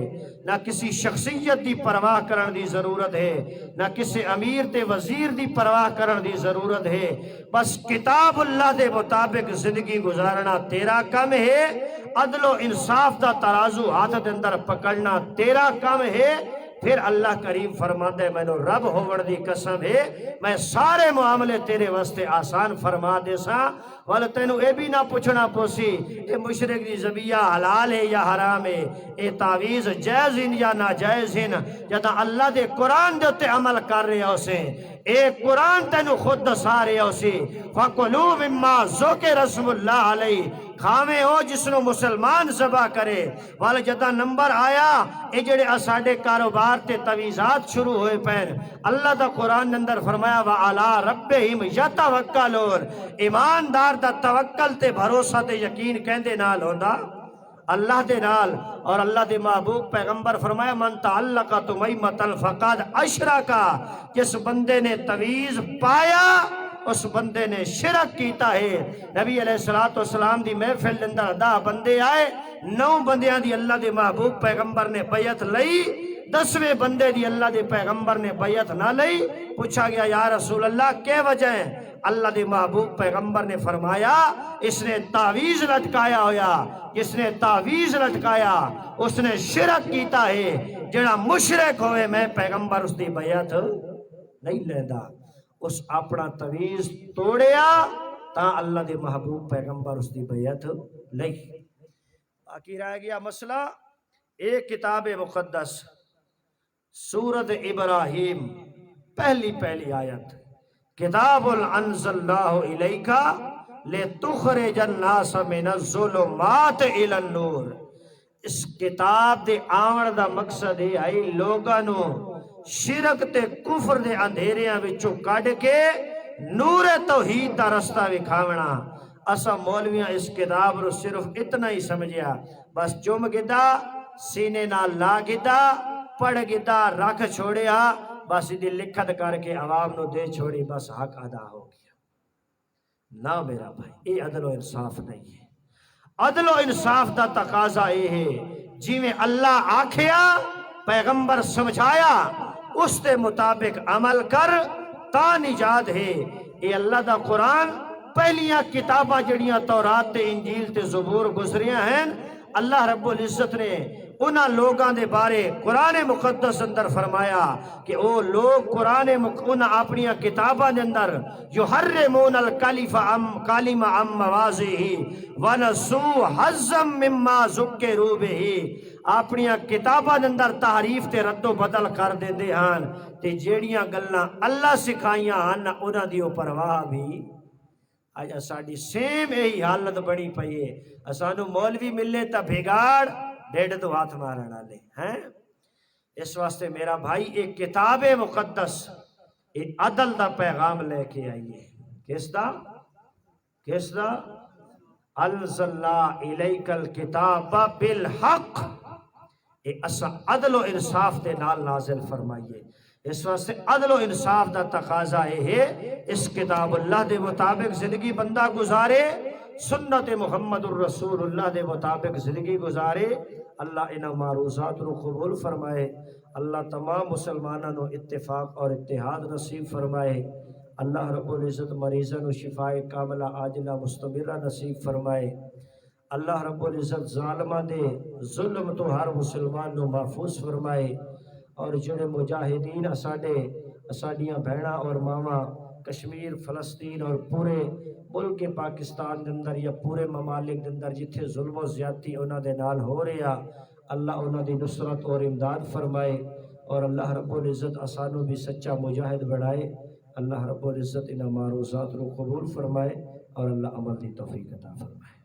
نہ کسی شخصیت دی پرواہ کرن دی ضرورت ہے، نہ کسی امیر تے وزیر دی پرواہ کرن دی ضرورت ہے۔ بس کتاب اللہ دے مطابق زندگی گزارنا تیرا کام ہے، عدل و انصاف دا ترازو ہاتھ دے اندر پکڑنا تیرا کام ہے۔ پھر اللہ کریم فرماتا ہے میں نو رب ہون دی قسم ہے میں سارے معاملے تیرے واسطے آسان فرما دے سا، والا تینو اے بھی نہ پوچھنا پوسی اے مشرک دی ذبیحہ حلال ہے یا حرام ہے، اے تعویذ جائز ہیں یا ناجائز ہیں، جدا اللہ دے قرآن دے تے عمل کر رہے ہو سے، اے قرآن تینو خود دسا رہے ہو سے، فَقُلُوا مِمَّا ذُكِرَ اسْمُ اللَّهِ عَلَيْهِ، کھاویں ہو جس نو مسلمان ذبح کرے، والا جدا نمبر آیا اے جڑے اساڈے کاروبار تے تویزات شروع ہوئے پہن، اللہ دا قرآن اندر فرمایا وَعَلَىٰ رَبِّهِمْ يَتَوَكَّلُونَ، ایماندار دا توکل تے بھروسہ تے یقین کہندے نال ہوندا اللہ دے نال۔ اور اللہ دے محبوب پیغمبر فرمایا من تعلق تمیمۃ فقد اشرک، جس بندے نے تویز پایا اس بندے نے شرک کیتا ہے۔ نبی علیہ السلام دی محفل دے اندر 10 بندے آئے، 9 بندیاں دی اللہ دے محبوب پیغمبر نے بیعت لئی، 10ویں بندے دی اللہ دے پیغمبر نے بیعت نہ لئی۔ پوچھا گیا یا رسول اللہ کیا وجہ ہے؟ اللہ دے محبوب پیغمبر نے فرمایا اس نے تعویذ لٹکایا ہویا، جس نے تعویذ لٹکایا اس نے شرک کیتا ہے، جڑا مشرک ہوئے میں پیغمبر اس دی بیعت نہیں لیندہ۔ اس اپنا تعویذ توڑیا تا اللہ دے محبوب پیغمبر اس دی بیعت لئی۔ باقی رہ گیا مسئلہ ایک کتاب مقدس سورۃ ابراہیم پہلی آیت، کتاب انزلناہ الیک لتخرج الناس من الظلمات الی النور۔ اس کتاب دے آون دا مقصد ہے لوگاں نو شرک تے کفر دے اندھیریاں وچوں کڈ کے نور توحید دا رستہ وکھاونا۔ اسا مولویاں اس کتاب رو صرف اتنا ہی سمجھیا، بس چم گدا سینے نال لا گدا پڑھ گدا رکھ چھوڑیا، بس دی لکھت کر کے عوام نو دے چھوڑی، بس حق ادا ہو گیا۔ نہ میرا بھائی یہ عدل و انصاف نہیں ہے۔ عدل و انصاف دا تقاضا یہ ہے جی میں اللہ آکھیا پیغمبر سمجھایا اس دے مطابق عمل کر تا نجات ہے۔ یہ اللہ دا قرآن پہلیاں کتاباں جڑیاں تورات تے انجیل تے زبور گزریاں ہیں، اللہ رب العزت نے انہاں لوگاں دے بارے قرآن مقدس اندر فرمایا کہ او لوگ انہاں اپنی کتاباں دے اندر یحرمون الکلم عن مواضعہ ونسوا حظا مما ذکروا بہ، اپنی کتاباں دے اندر تحریف تے رد و بدل کر دیندے ہن، تے جیڑیاں گلاں اللہ سکھائیاں ہن انہاں دی پرواہ بھی آج ساڑی سیم یہی حالت بڑی پئی ہے۔ سانو مولوی ملے تا بھیگاڑ ڈیڑھ تو ہاتھ مارنا لے ہیں۔ اس واسطے میرا بھائی ایک کتاب مقدس ایک عدل دا پیغام لے کے آئیے۔ کس دا انزلنا الیک الکتاب بالحق، اسا عدل و انصاف دے نال نازل فرمائیے۔ اس واسطے عدل و انصاف دا تقاضا ہے اس کتاب اللہ دے مطابق زندگی بندہ گزارے، سنت محمد الرسول اللہ دے مطابق زندگی گزارے۔ اللہ انہاں معروضات رو قبول فرمائے، اللہ تمام مسلمانوں نو اتفاق اور اتحاد نصیب فرمائے، اللہ رب العزت مریضوں شفائے کاملہ عاجلہ مستمرہ نصیب فرمائے، اللہ رب العزت ظالمہ دے ظلم تو ہر مسلمان نو محفوظ فرمائے، اور جڑے مجاہدین اساڈیاں بہناں اور ماواں کشمیر فلسطین اور پورے ملک پاکستان دے اندر یا پورے ممالک دے اندر جتھے ظلم و زیادتی انہاں دے نال ہو رہا، اللہ انہاں دی نصرت اور امداد فرمائے، اور اللہ رب العزت اسانو بھی سچا مجاہد بڑھائے۔ اللہ رب العزت انہاں معروضات رو قبول فرمائے اور اللہ عمل دی توفیق عطا فرمائے۔